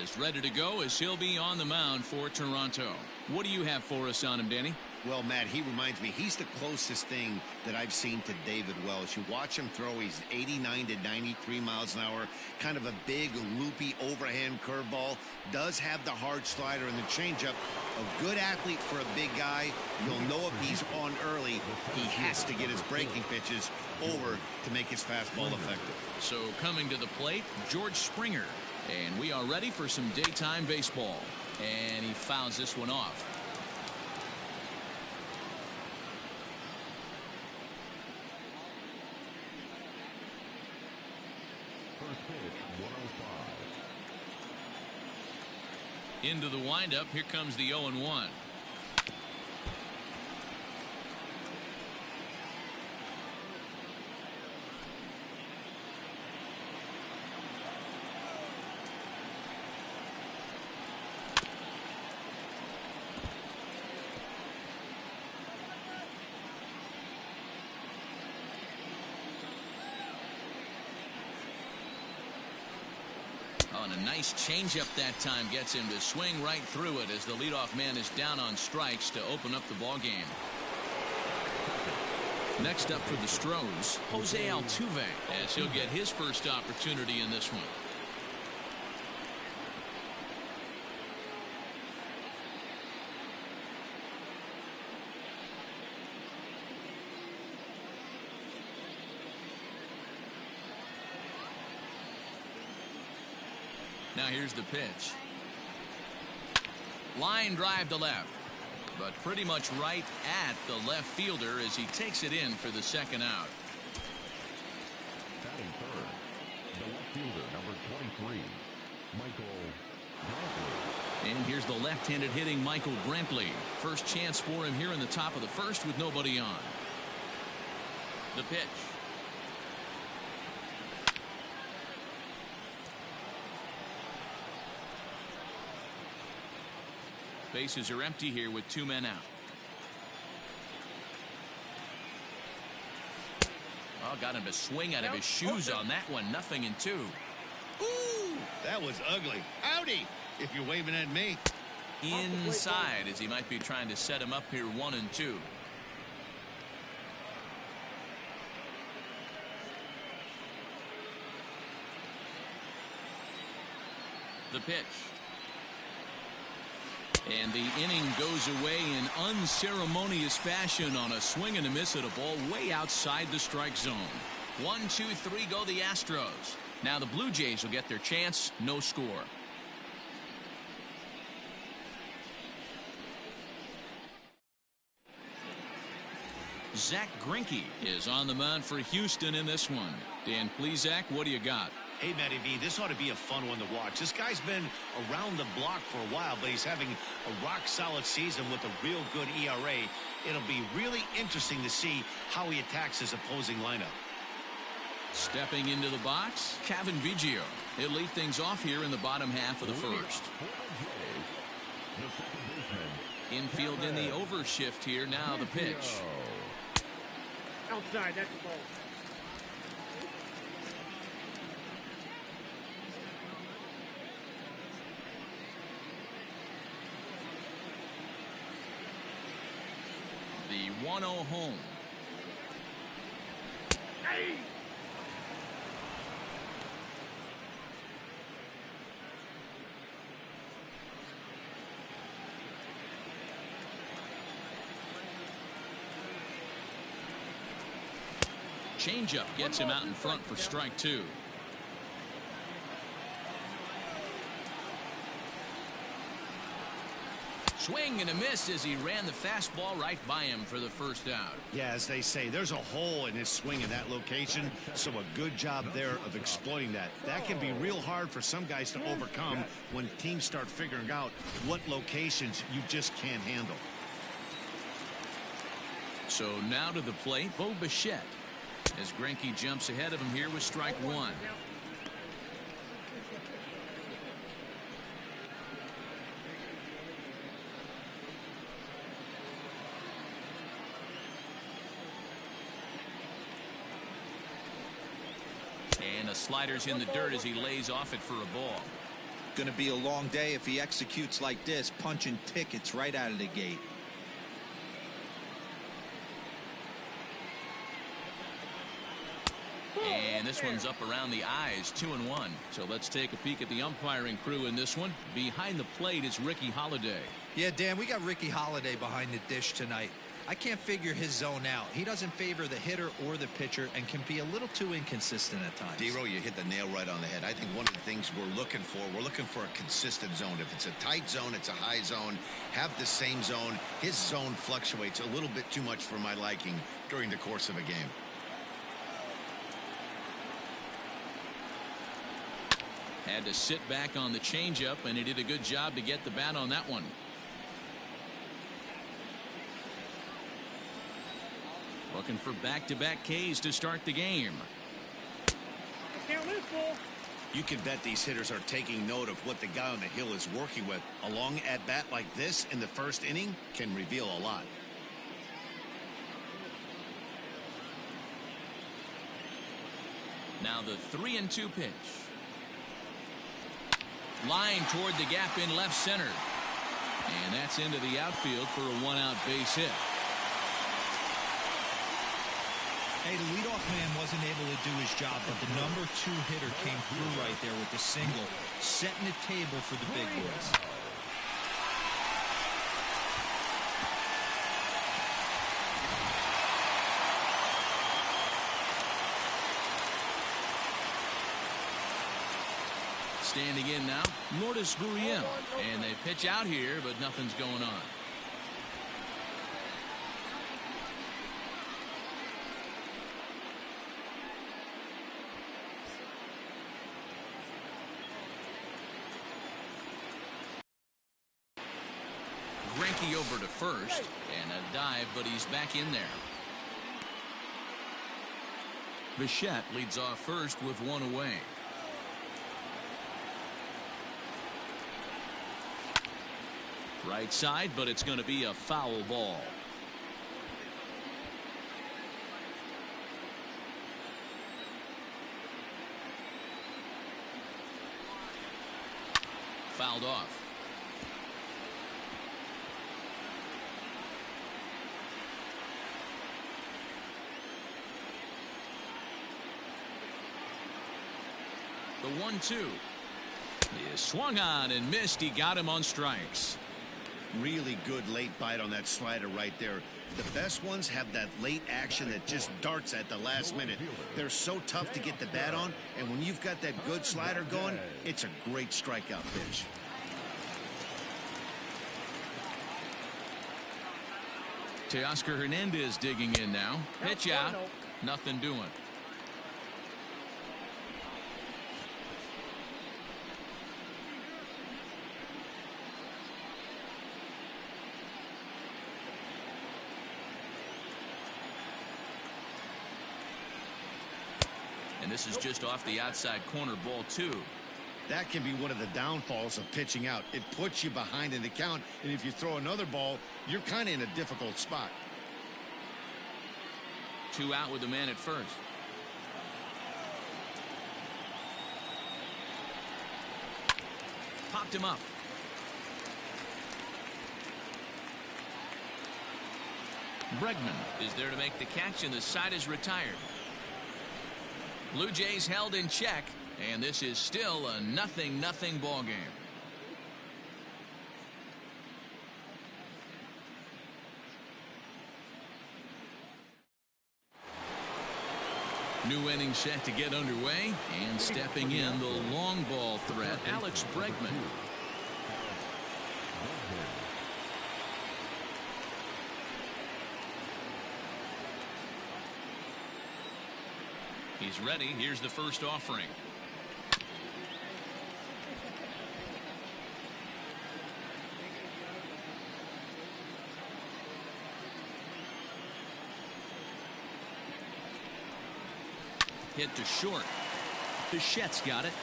is ready to go as he'll be on the mound for Toronto. What do you have for us on him, Danny? Well, Matt, he reminds me, he's the closest thing that I've seen to David Wells. You watch him throw, he's 89 to 93 miles an hour, kind of a big, loopy, overhand curveball. Does have the hard slider and the changeup. A good athlete for a big guy. You'll know if he's on early, he has to get his breaking pitches over to make his fastball effective. So coming to the plate, George Springer. And we are ready for some daytime baseball. And he fouls this one off. Into the windup, here comes the 0-1. nice changeup that time gets him to swing right through it as the leadoff man is down on strikes to open up the ball game. Next up for the Stros, Jose Altuve, as he'll get his first opportunity in this one. Now here's the pitch. Line drive to left, but pretty much right at the left fielder as he takes it in for the second out. Batting third, the left fielder, number 23, Michael Brantley. And here's the left-handed hitting Michael Brantley. First chance for him here in the top of the first with nobody on. The pitch. Bases are empty here with 2 men out. Oh, got him to swing out of his shoes on that one. 0-2. Ooh, that was ugly. Howdy, if you're waving at me. Inside as he might be trying to set him up here 1-2. The pitch. And the inning goes away in unceremonious fashion on a swing and a miss at a ball way outside the strike zone. 1, 2, 3 go the Astros. Now the Blue Jays will get their chance. No score. Zach Greinke is on the mound for Houston in this one. Dan Plesac, what do you got? Hey, Matty V, this ought to be a fun one to watch. This guy's been around the block for a while, but he's having a rock-solid season with a real good ERA. It'll be really interesting to see how he attacks his opposing lineup. Stepping into the box, Cavan Biggio. He'll lead things off here in the bottom half of the first. Infield in the overshift here. Now the pitch. Outside, that's the ball. The 1-0 home. Hey! Changeup gets him out in front for strike 2. Swing and a miss as he ran the fastball right by him for the first out. Yeah, as they say, there's a hole in his swing in that location, so a good job there of exploiting that. That can be real hard for some guys to overcome when teams start figuring out what locations you just can't handle. So now to the plate, Bo Bichette, as Greinke jumps ahead of him here with strike 1. And the slider's in the dirt as he lays off it for a ball. Going to be a long day if he executes like this, punching tickets right out of the gate. And this one's up around the eyes, 2-1. So let's take a peek at the umpiring crew in this one. Behind the plate is Ricky Holiday. Yeah, Dan, we got Ricky Holiday behind the dish tonight. I can't figure his zone out. He doesn't favor the hitter or the pitcher and can be a little too inconsistent at times. D-Row, you hit the nail right on the head. I think one of the things we're looking for a consistent zone. If it's a tight zone, it's a high zone. Have the same zone. His zone fluctuates a little bit too much for my liking during the course of a game. Had to sit back on the changeup, and he did a good job to get the bat on that one. Looking for back-to-back Ks to start the game. Can't lose, ball. You can bet these hitters are taking note of what the guy on the hill is working with. A long at-bat like this in the first inning can reveal a lot. Now the 3-2 pitch. Line toward the gap in left center. And that's into the outfield for a one-out base hit. Hey, the leadoff man wasn't able to do his job, but the number 2 hitter came through right there with the single, setting the table for the big boys. Standing in now, Lourdes Gurriel. And they pitch out here, but nothing's going on. Greinke over to first, and a dive, but he's back in there. Bichette leads off first with one away. Right side, but it's going to be a foul ball. Fouled off. The 1-2 is swung on and missed. He got him on strikes. Really good late bite on that slider right there. The best ones have that late action that just darts at the last minute. They're so tough to get the bat on, and when you've got that good slider going, it's a great strikeout pitch. Teoscar Hernandez digging in now. Pitch out. Nothing doing. And this is just off the outside corner, ball 2. That can be one of the downfalls of pitching out. It puts you behind in the count, and if you throw another ball, you're kind of in a difficult spot. 2 out with the man at first. Popped him up. Bregman is there to make the catch, and the side is retired. Blue Jays held in check, and this is still a 0-0 ball game. New inning set to get underway, and stepping in the long ball threat, Alex Bregman. He's ready. Here's the first offering. Hit to short. Bichette's got it.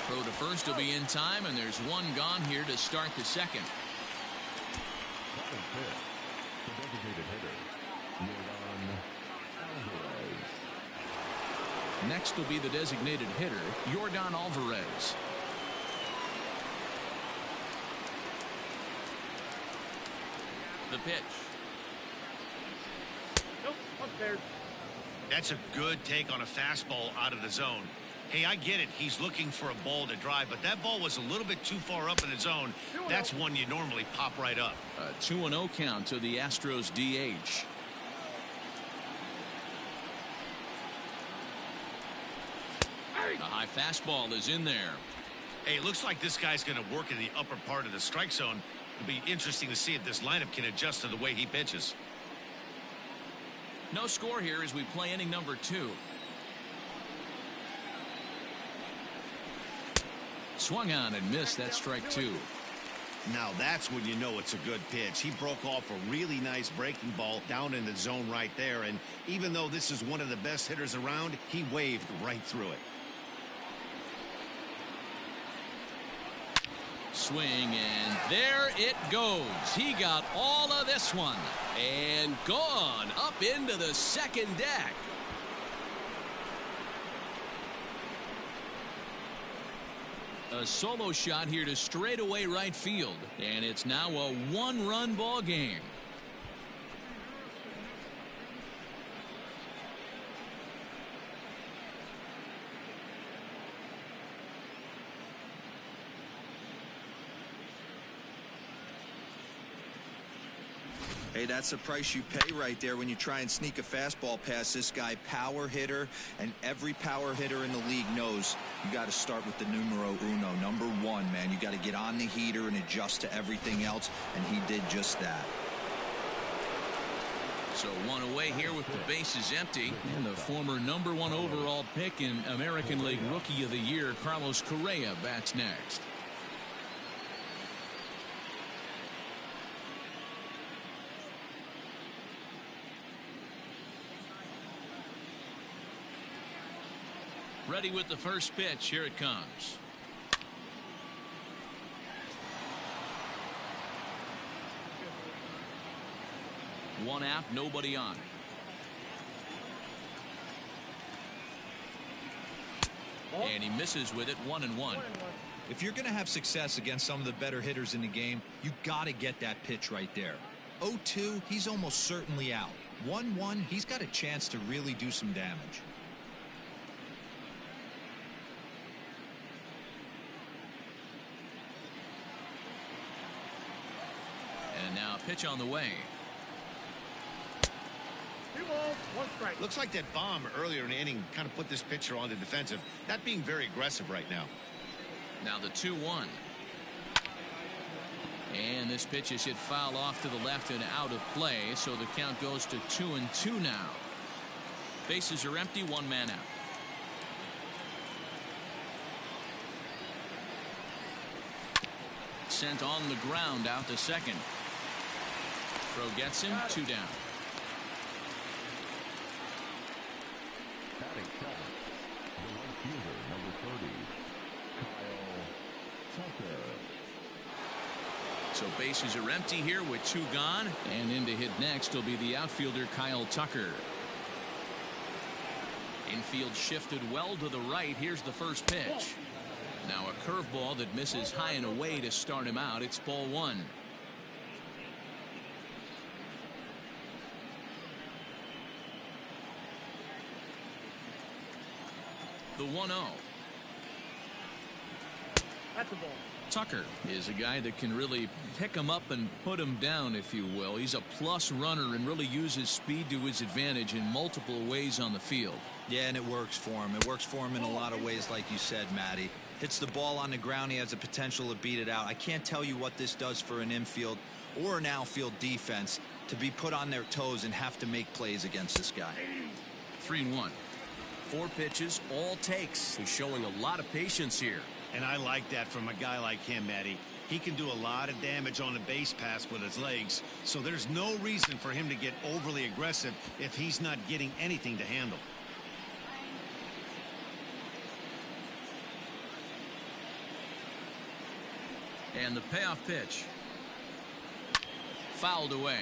Throw to first will be in time, and there's one gone here to start the second. The designated hitter, Yordan Alvarez. Next will be the designated hitter, Yordan Alvarez. The pitch. Nope, upstairs. That's a good take on a fastball out of the zone. Hey, I get it. He's looking for a ball to drive, but that ball was a little bit too far up in the zone. That's one you normally pop right up. A 2-0 count to the Astros DH. The high fastball is in there. Hey, it looks like this guy's going to work in the upper part of the strike zone. It'll be interesting to see if this lineup can adjust to the way he pitches. No score here as we play inning number 2. Swung on and missed. That strike 2. Now that's when you know it's a good pitch. He broke off a really nice breaking ball down in the zone right there, and even though this is one of the best hitters around, he waved right through it. Swing, and there it goes. He got all of this one and gone up into the second deck. A solo shot here to straightaway right field, and it's now a one-run ball game. Hey, that's the price you pay right there when you try and sneak a fastball past this guy. Power hitter, and every power hitter in the league knows you got to start with the numero uno, number one, man. You got to get on the heater and adjust to everything else, and he did just that. So one away here with the bases empty, and the former #1 overall pick in American League Rookie of the Year, Carlos Correa, bats next. Ready with the first pitch. Here it comes. One out, nobody on. And he misses with it, 1-1. If you're going to have success against some of the better hitters in the game, you got to get that pitch right there. 0-2, he's almost certainly out. 1-1, he's got a chance to really do some damage. And now a pitch on the way. 2 balls, 1 strike. Looks like that bomb earlier in the inning kind of put this pitcher on the defensive. Not being very aggressive right now. Now the 2-1. And this pitch is hit foul off to the left and out of play, so the count goes to 2-2 now. Bases are empty, 1 man out. Sent on the ground out to second. Throw gets him, 2 down. Batting seventh, the right fielder, number 30, Kyle Tucker. So bases are empty here with 2 gone, and in to hit next will be the outfielder Kyle Tucker. Infield shifted well to the right. Here's the first pitch. Now a curveball that misses high and away to start him out. It's ball 1. The 1-0. That's the ball. Tucker is a guy that can really pick him up and put him down, if you will. He's a plus runner and really uses speed to his advantage in multiple ways on the field. Yeah, and it works for him. It works for him in a lot of ways, like you said, Matty. Hits the ball on the ground, he has the potential to beat it out. I can't tell you what this does for an infield or an outfield defense to be put on their toes and have to make plays against this guy. 3-1. 4 pitches, all takes. He's showing a lot of patience here. And I like that from a guy like him, Matty. He can do a lot of damage on a base pass with his legs, so there's no reason for him to get overly aggressive if he's not getting anything to handle. And the payoff pitch. Fouled away.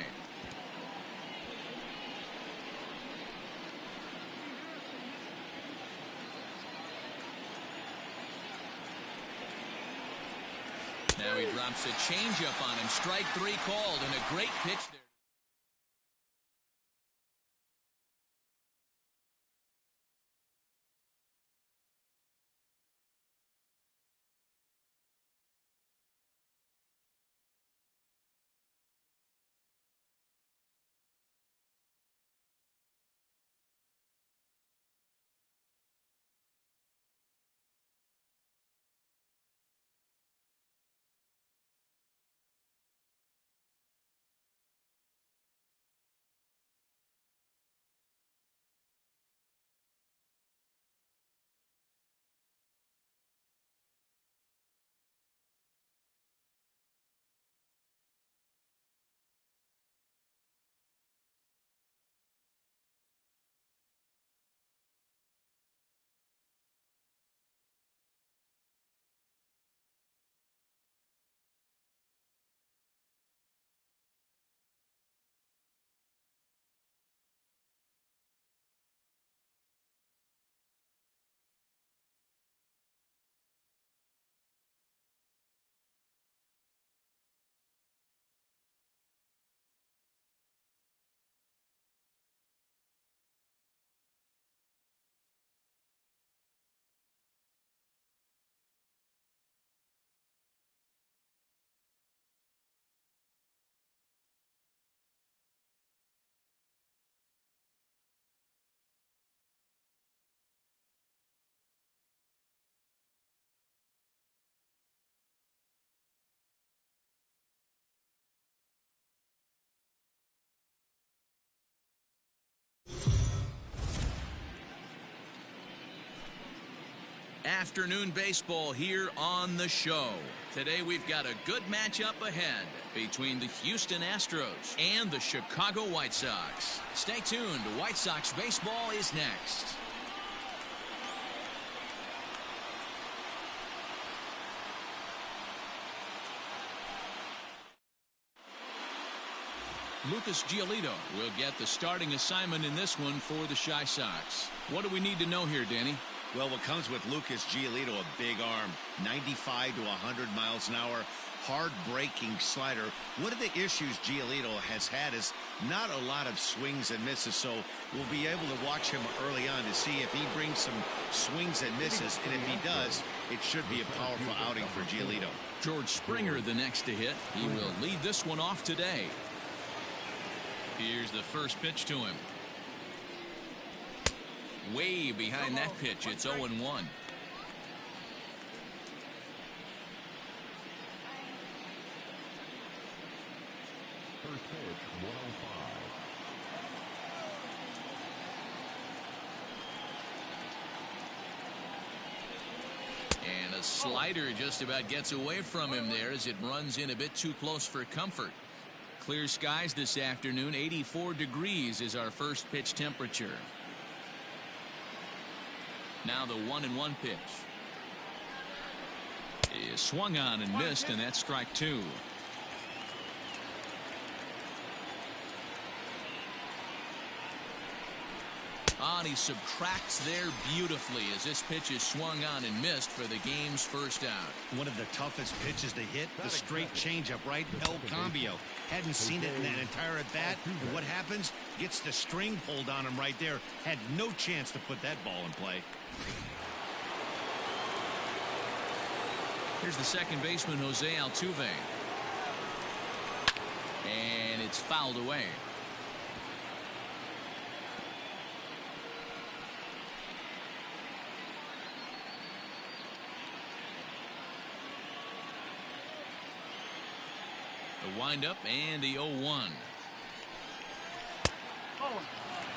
Now he drops a changeup on him. Strike 3 called, and a great pitch there. Afternoon baseball here on the show. Today we've got a good matchup ahead between the Houston Astros and the Chicago White Sox. Stay tuned. White Sox baseball is next. Lucas Giolito will get the starting assignment in this one for the Chi Sox. What do we need to know here, Danny? Well, what comes with Lucas Giolito, a big arm, 95 to 100 miles an hour, hard-breaking slider. One of the issues Giolito has had is not a lot of swings and misses, so we'll be able to watch him early on to see if he brings some swings and misses, and if he does, it should be a powerful outing for Giolito. George Springer the next to hit. He will lead this one off today. Here's the first pitch to him. Way behind that pitch. It's 0-1. First pitch, 105. And a slider just about gets away from him there as it runs in a bit too close for comfort. Clear skies this afternoon. 84 degrees is our first pitch temperature. Now the 1-1 pitch is swung on and missed, and that's strike two. And he subtracts there beautifully as this pitch is swung on and missed for the game's first out. One of the toughest pitches to hit, the straight changeup, right? El Cambio. Hadn't seen it in that entire at-bat. And what happens? Gets the string pulled on him right there. Had no chance to put that ball in play. Here's the second baseman, Jose Altuve. And it's fouled away. The windup and the 0-1.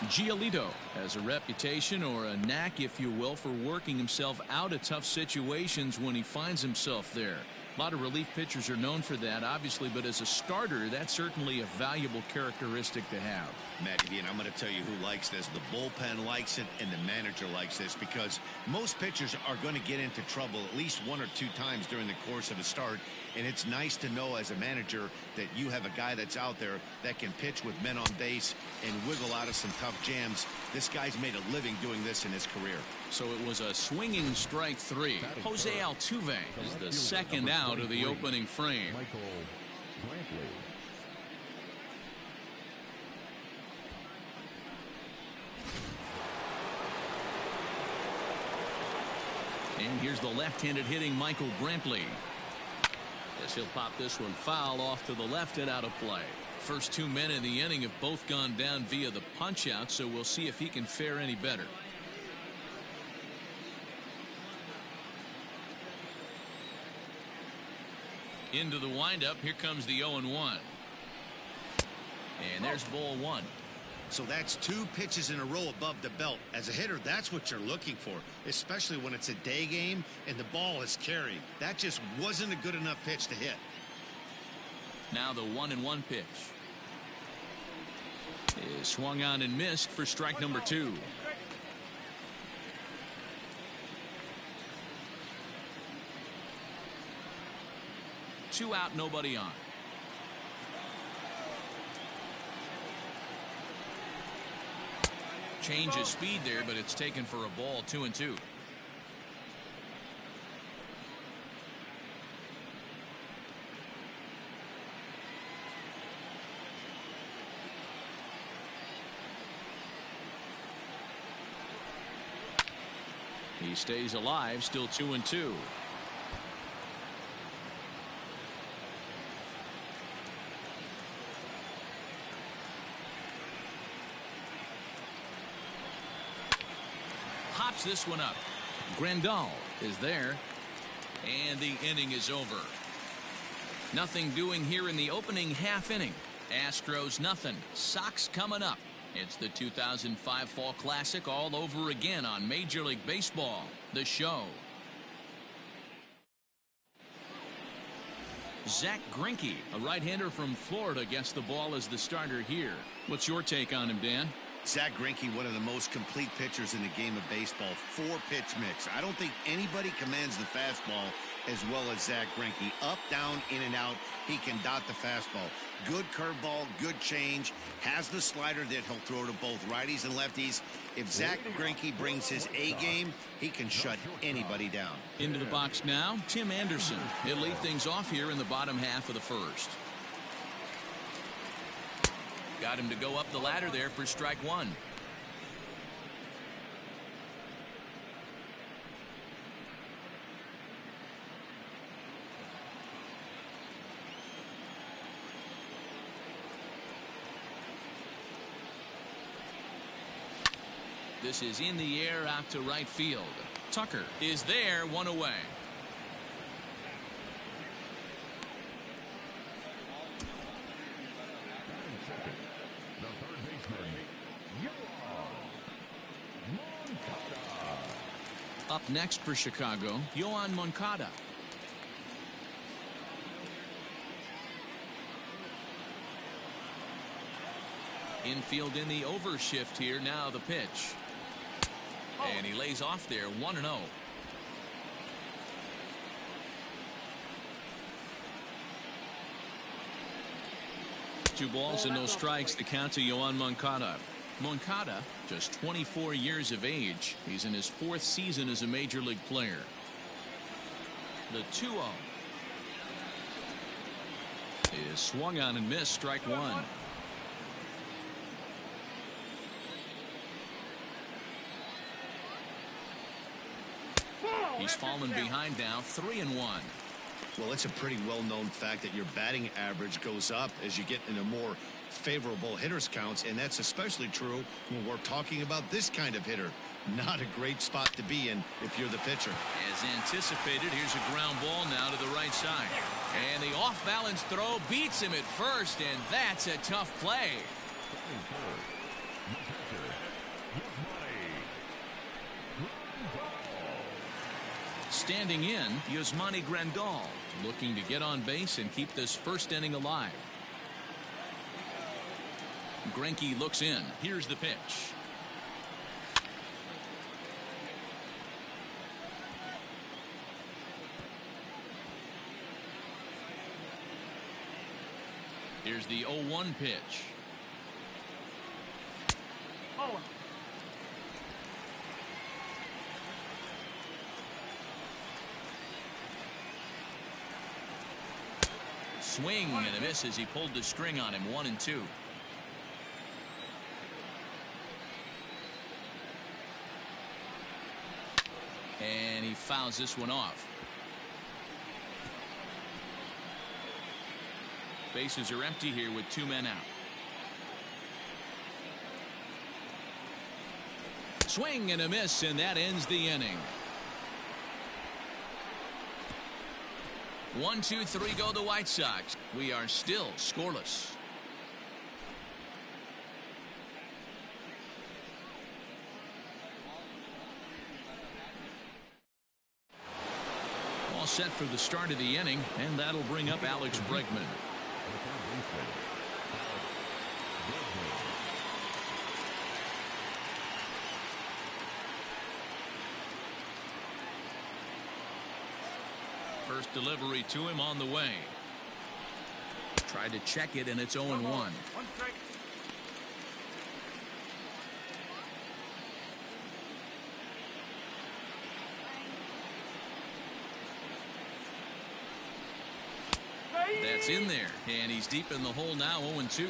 Giolito has a reputation, or a knack if you will, for working himself out of tough situations when he finds himself there. A lot of relief pitchers are known for that, obviously, but as a starter, that's certainly a valuable characteristic to have. Matty V, and I'm going to tell you who likes this. The bullpen likes it, and the manager likes this, because most pitchers are going to get into trouble at least one or two times during the course of a start, and it's nice to know as a manager that you have a guy that's out there that can pitch with men on base and wiggle out of some tough jams. This guy's made a living doing this in his career. So it was a swinging strike three. Jose Altuve is the second out of the opening frame. Michael Brantley. And here's the left-handed hitting Michael Brantley. Yes, he'll pop this one foul off to the left and out of play. First 2 men in the inning have both gone down via the punch-out, so we'll see if he can fare any better. Into the windup. Here comes the 0-1. And there's ball one. So that's two pitches in a row above the belt. As a hitter, that's what you're looking for, especially when it's a day game and the ball is carried. That just wasn't a good enough pitch to hit. Now the 1-1 pitch is swung on and missed for strike number two. Two out, nobody on. Change of speed there, but it's taken for a ball. 2-2. He stays alive, still 2-2. Pops this one up. Grandal is there, and the inning is over. Nothing doing here in the opening half inning. Astros nothing. Sox coming up. It's the 2005 Fall Classic all over again on Major League Baseball, The Show. Zach Greinke, a right-hander from Florida, gets the ball as the starter here. What's your take on him, Dan? Zach Greinke, one of the most complete pitchers in the game of baseball. 4-pitch mix. I don't think anybody commands the fastball as well as Zach Greinke. Up, down, in, and out. He can dot the fastball. Good curveball, good change. Has the slider that he'll throw to both righties and lefties. If Zach Greinke brings his A game, he can shut anybody down. Into the box now, Tim Anderson. He'll lead things off here in the bottom half of the first. Got him to go up the ladder there for strike one. This is in the air out to right field. Tucker is there, one away. The third baseman, Yoan Moncada. Up next for Chicago, Yoan Moncada. Infield in the overshift here. Now the pitch. And he lays off there, 1-0. Two balls and no strikes. The count to Yoan Moncada. Moncada, just 24 years of age. He's in his 4th season as a major league player. The 2-0 is swung on and missed. Strike one. He's fallen behind now, 3-1. Well, it's a pretty well-known fact that your batting average goes up as you get into more favorable hitters counts, and that's especially true when we're talking about this kind of hitter. Not a great spot to be in if you're the pitcher. As anticipated, here's a ground ball now to the right side. And the off-balance throw beats him at first, and that's a tough play. Standing in, Yasmani Grandal, looking to get on base and keep this first inning alive. Greinke looks in. Here's the pitch. Here's the 0-1 pitch. Oh. Swing and a miss as he pulled the string on him. 1-2. And he fouls this one off. Bases are empty here with 2 men out. Swing and a miss, and that ends the inning. 1, 2, 3 go the White Sox. We are still scoreless. All set for the start of the inning, and that'll bring up Alex Bregman. First delivery to him on the way. Tried to check it, and it's 0-1. 1 strike. That's in there, and he's deep in the hole now. 0-2.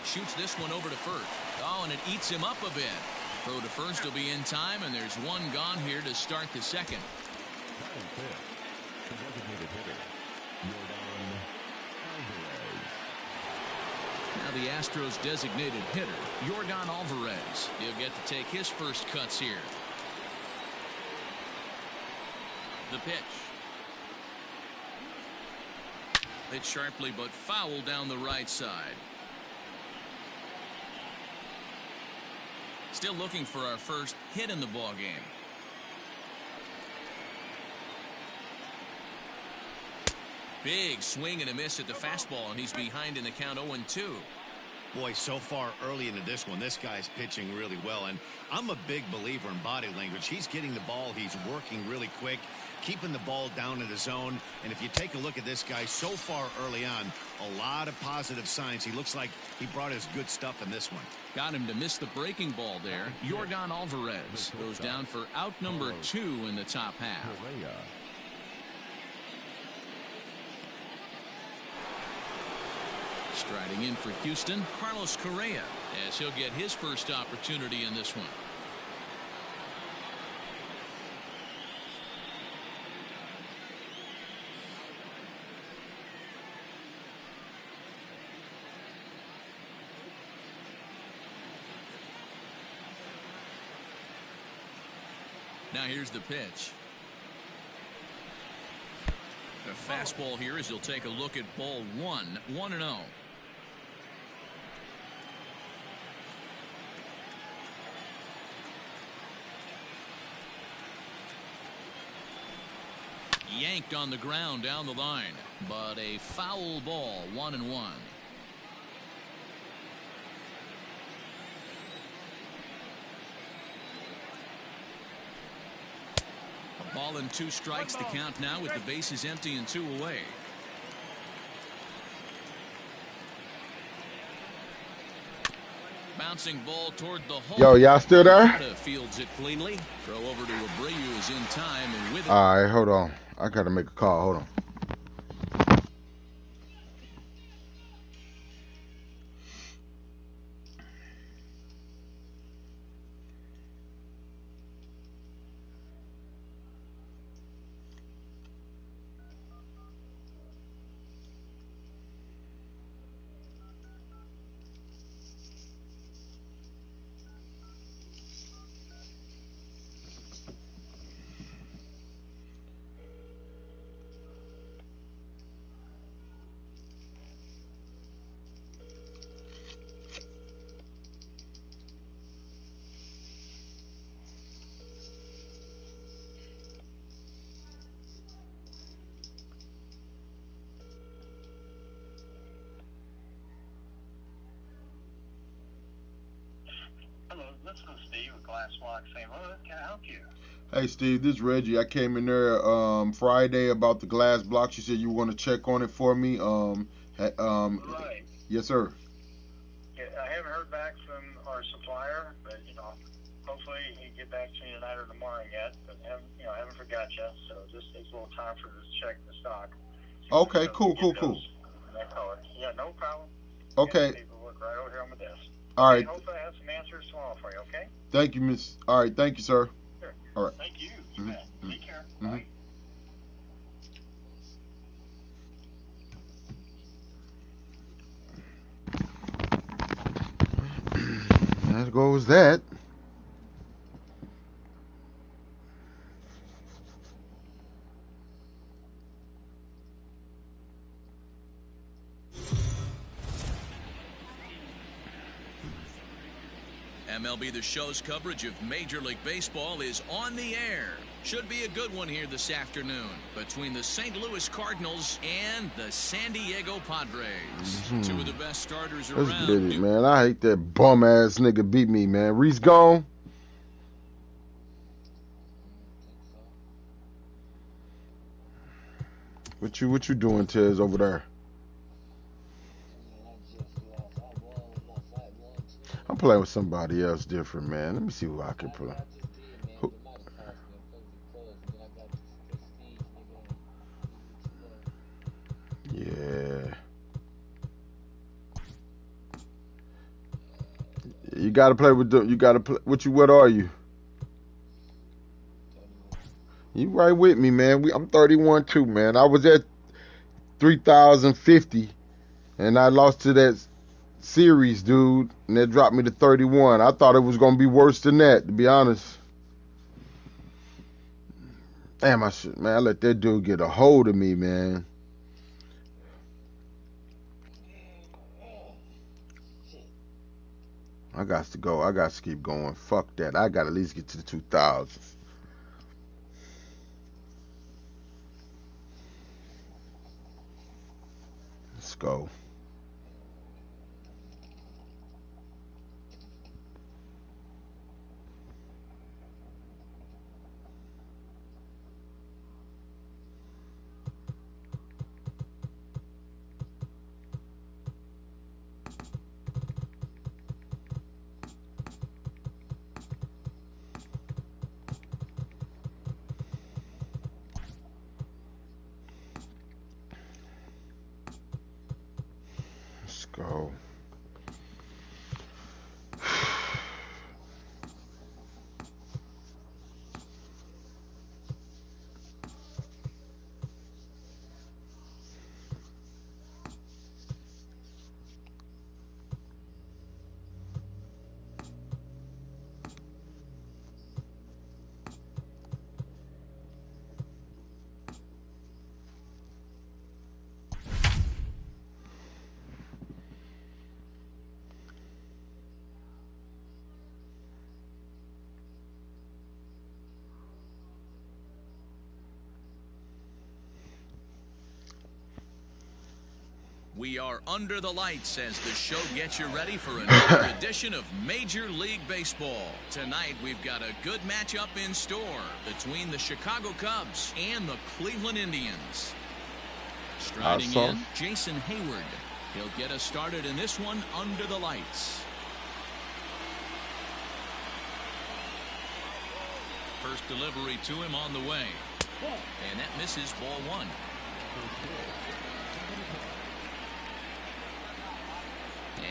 Shoots this one over to first. Oh, and it eats him up a bit. Throw to first will be in time, and there's one gone here to start the second. Now the Astros designated hitter, Yordan Alvarez. He'll get to take his first cuts here. The pitch. Hit sharply but foul down the right side. Still looking for our first hit in the ball game. Big swing and a miss at the fastball, and he's behind in the count 0-2. Boy, so far early into this one, this guy's pitching really well. And I'm a big believer in body language. He's getting the ball. He's working really quick, keeping the ball down in the zone. And if you take a look at this guy so far early on, a lot of positive signs. He looks like he brought his good stuff in this one. Got him to miss the breaking ball there. Yordan Alvarez goes down for out number 2 in the top half. Correa. Striding in for Houston, Carlos Correa, as he'll get his first opportunity in this one. Now here's the pitch. The fastball here as he'll take a look at ball 1, 1-0. Yanked on the ground down the line, but a foul ball, 1-1. A ball and 2 strikes to count now with the bases empty and 2 away. Bouncing ball toward the hole. Yo, y'all still there? Fields it cleanly. Throw over to Abreu is in time and with it. All right, hold on. I gotta make a call. Hold on. Hello, this is Steve with Glass Block St. Louis. Can I help you? Hey, Steve, this is Reggie. I came in there Friday about the glass blocks. You said you were going to check on it for me. Right. Yes, sir. Yeah, I haven't heard back from our supplier, but, hopefully he can get back to me tonight or tomorrow yet. But, I haven't forgot you, so it just takes a little time for this check the stock. Okay, cool. That color. Yeah, no problem. Okay. Paperwork right over here on the desk. All right. Hopefully I have some answers tomorrow for you, okay? Thank you, Miss. All right, thank you, sir. Sure. All right. Thank you. You bet. Take care. Mhm. Bye. There goes that. MLB The Show's coverage of Major League Baseball is on the air. Should be a good one here this afternoon between the St. Louis Cardinals and the San Diego Padres. 2 of the best starters Let's around. get it, man. I hate that bum ass nigga beat me, man. Reese gone. What you doing, Tez, over there? I'm playing with somebody else different, man. Let me see who I can play. Who? Yeah. You gotta play with them. You gotta play. What are you? You right with me, man. I'm 31 too, man. I was at 3,050, and I lost to that series, dude, and that dropped me to 31. I thought it was gonna be worse than that, to be honest. Damn, I let that dude get a hold of me, man. I got to go. I got to keep going. Fuck that. I got to at least get to the 2000s. go. Let's go. We are under the lights as the show gets you ready for another edition of Major League Baseball. Tonight, we've got a good matchup in store between the Chicago Cubs and the Cleveland Indians. Striding in, Jason Hayward. He'll get us started in this one under the lights. First delivery to him on the way. And that misses ball one.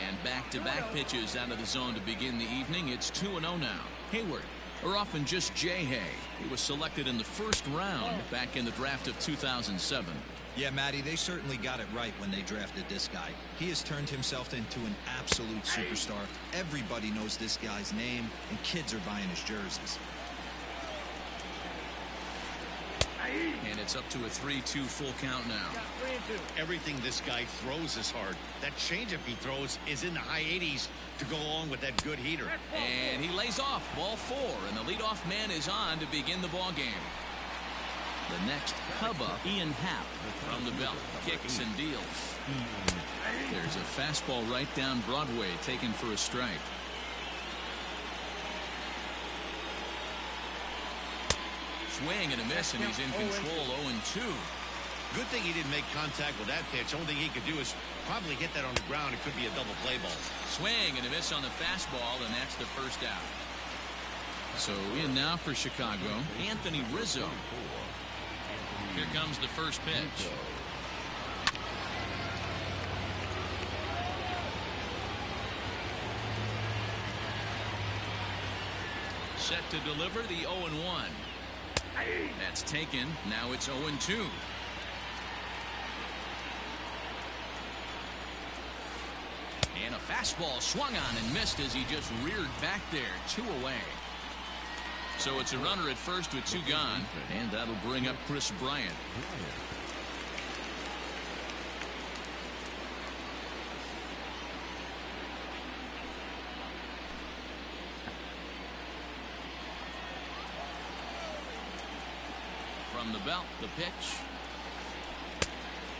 And back-to-back pitches out of the zone to begin the evening. It's 2-0 now. Hayward, or often just Jay Hay. He was selected in the first round back in the draft of 2007. Yeah, Matty, they certainly got it right when they drafted this guy. He has turned himself into an absolute superstar. Everybody knows this guy's name, and kids are buying his jerseys. And it's up to a 3-2 full count now. Everything this guy throws is hard. That changeup he throws is in the high 80s to go along with that good heater. And he lays off ball four, and the leadoff man is on to begin the ball game. The next Cub up, Ian Happ from the belt, kicks and deals. There's a fastball right down Broadway taken for a strike. Swing and a miss, and he's in control. 0-2. Good thing he didn't make contact with that pitch. Only thing he could do is probably hit that on the ground. It could be a double play ball. Swing and a miss on the fastball, and that's the first out. So in now for Chicago, Anthony Rizzo. Here comes the first pitch. Set to deliver the 0-1. That's taken. Now it's 0-2. And a fastball swung on and missed as he just reared back there. 2 away. So it's a runner at first with 2 gone. And that'll bring up Chris Bryant. From the belt, the pitch.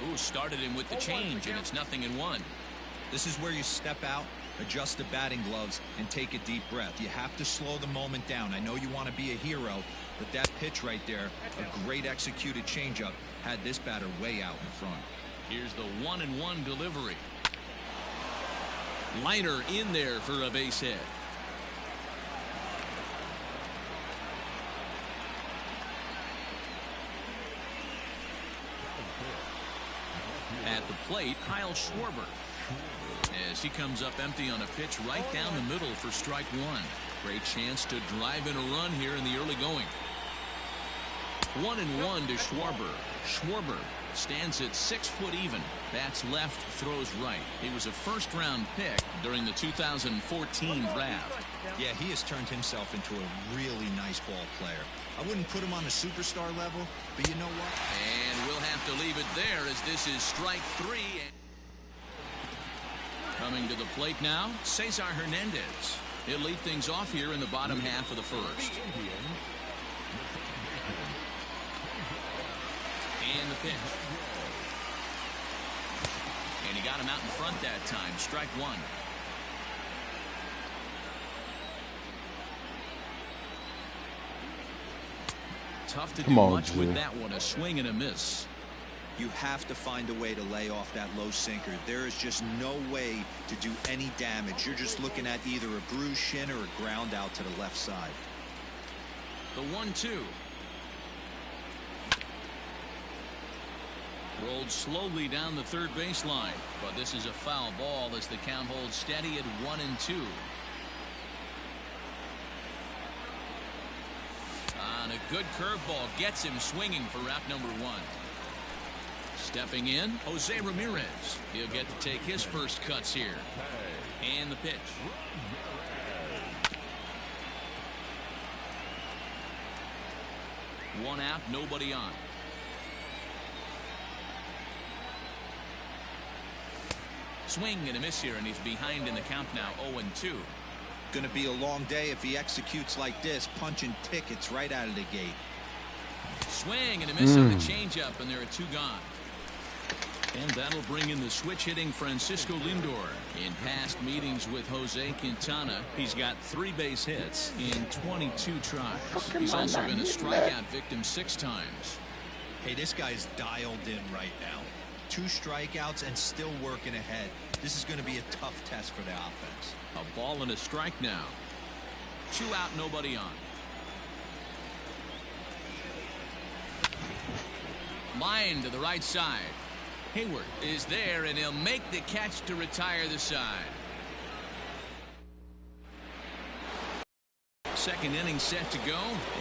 Ooh, started him with the change, and it's 0-1. This is where you step out, adjust the batting gloves, and take a deep breath. You have to slow the moment down. I know you want to be a hero, but that pitch right there, a great executed changeup, had this batter way out in front. Here's the 1-1 delivery. Liner in there for a base hit. At the plate, Kyle Schwarber. As he comes up empty on a pitch right down the middle for strike one. Great chance to drive in a run here in the early going. 1-1 to Schwarber. Schwarber stands at 6 foot even. Bats left, throws right. He was a first-round pick during the 2014 draft. Yeah, he has turned himself into a really nice ball player. I wouldn't put him on a superstar level, but you know what? And we'll have to leave it there as this is strike 3. Coming to the plate now, Cesar Hernandez. He'll lead things off here in the bottom half of the first. And the pitch. And he got him out in front that time. Strike one. Tough to do much with that one. A swing and a miss. You have to find a way to lay off that low sinker. There is just no way to do any damage. You're just looking at either a bruised shin or a ground out to the left side. The 1-2. Rolled slowly down the third baseline, but this is a foul ball as the count holds steady at 1-2. On a good curveball gets him swinging for wrap number one. Stepping in, Jose Ramirez. He'll get to take his first cuts here. And the pitch. One out, nobody on. Swing and a miss here, and he's behind in the count now, 0-2. Going to be a long day if he executes like this, punching tickets right out of the gate. Swing and a miss on the changeup, and there are two gone. And that'll bring in the switch-hitting Francisco Lindor. In past meetings with Jose Quintana, he's got 3 base hits in 22 tries. He's also been a strikeout victim 6 times. Hey, this guy's dialed in right now. 2 strikeouts and still working ahead. This is going to be a tough test for the offense. A ball and a strike now. 2 out, nobody on. Line to the right side. Hayward is there, and he'll make the catch to retire the side. Second inning set to go,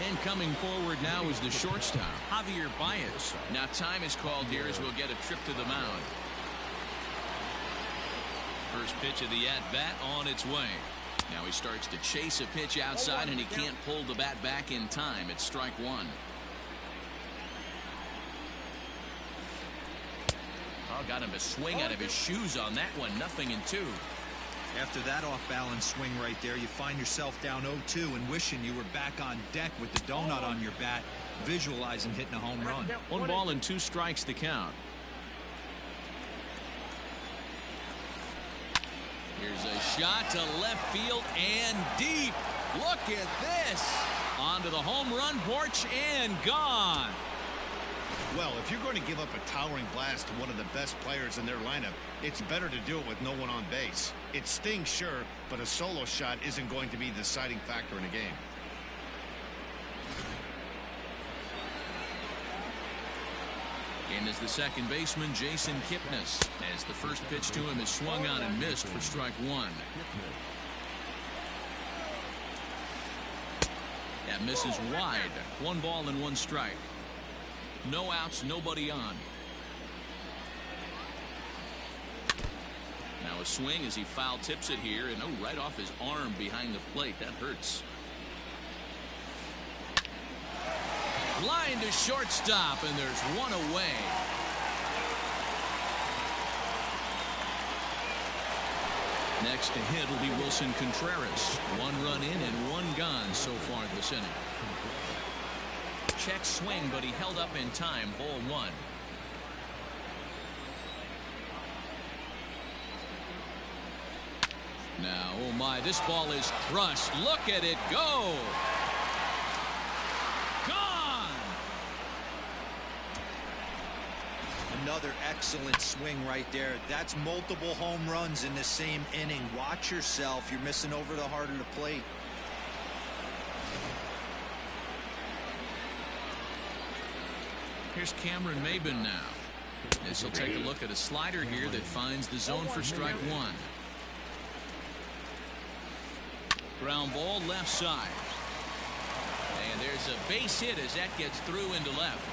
and coming forward now is the shortstop, Javier Baez. Now time is called here as we'll get a trip to the mound. First pitch of the at-bat on its way. Now he starts to chase a pitch outside, and he can't pull the bat back in time. It's strike one. Oh, got him to swing out of his shoes on that one. 0-2. After that off-balance swing right there, you find yourself down 0-2 and wishing you were back on deck with the donut on your bat, visualizing hitting a home run. 1 ball and 2 strikes the count. Here's a shot to left field and deep. Look at this. Onto the home run porch and gone. Well, if you're going to give up a towering blast to one of the best players in their lineup, it's better to do it with no one on base. It stings, sure, but a solo shot isn't going to be the deciding factor in a game. In is the second baseman, Jason Kipnis, as the first pitch to him is swung on and missed for strike one. That misses wide. 1 ball and 1 strike. No outs, nobody on. Now a swing as he foul tips it here, and right off his arm behind the plate. That hurts. Line to shortstop, and there's 1 away. Next to hit will be Wilson Contreras. 1 run in and 1 gone so far this inning. Check swing, but he held up in time. Ball 1. Now, oh my, this ball is crushed. Look at it go. Gone. Another excellent swing right there. That's multiple home runs in the same inning. Watch yourself. You're missing over the heart of the plate. Here's Cameron Maybin now. As he'll take a look at a slider here that finds the zone for strike 1. Ground ball left side. And there's a base hit as that gets through into left.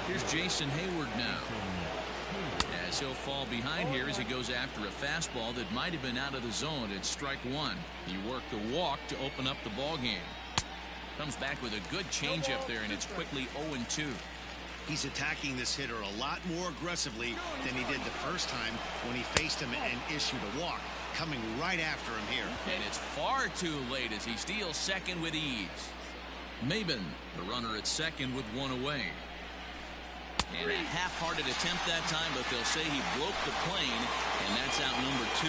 Here's Jason Hayward now. As he'll fall behind here as he goes after a fastball that might have been out of the zone. It's strike 1. He worked the walk to open up the ball game. Comes back with a good changeup there, and it's quickly 0-2. He's attacking this hitter a lot more aggressively than he did the first time when he faced him and issued a walk. Coming right after him here. And it's far too late as he steals second with ease. Maben, the runner at second with one away. And a half-hearted attempt that time, but they'll say he broke the plane, and that's out number 2.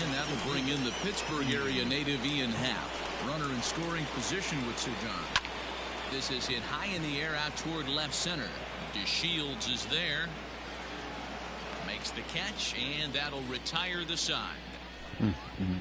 And that'll bring in the Pittsburgh area native Ian Happ. Runner in scoring position with Sujan. This is hit high in the air out toward left center. DeShields is there. Makes the catch, and that'll retire the side. Mm-hmm.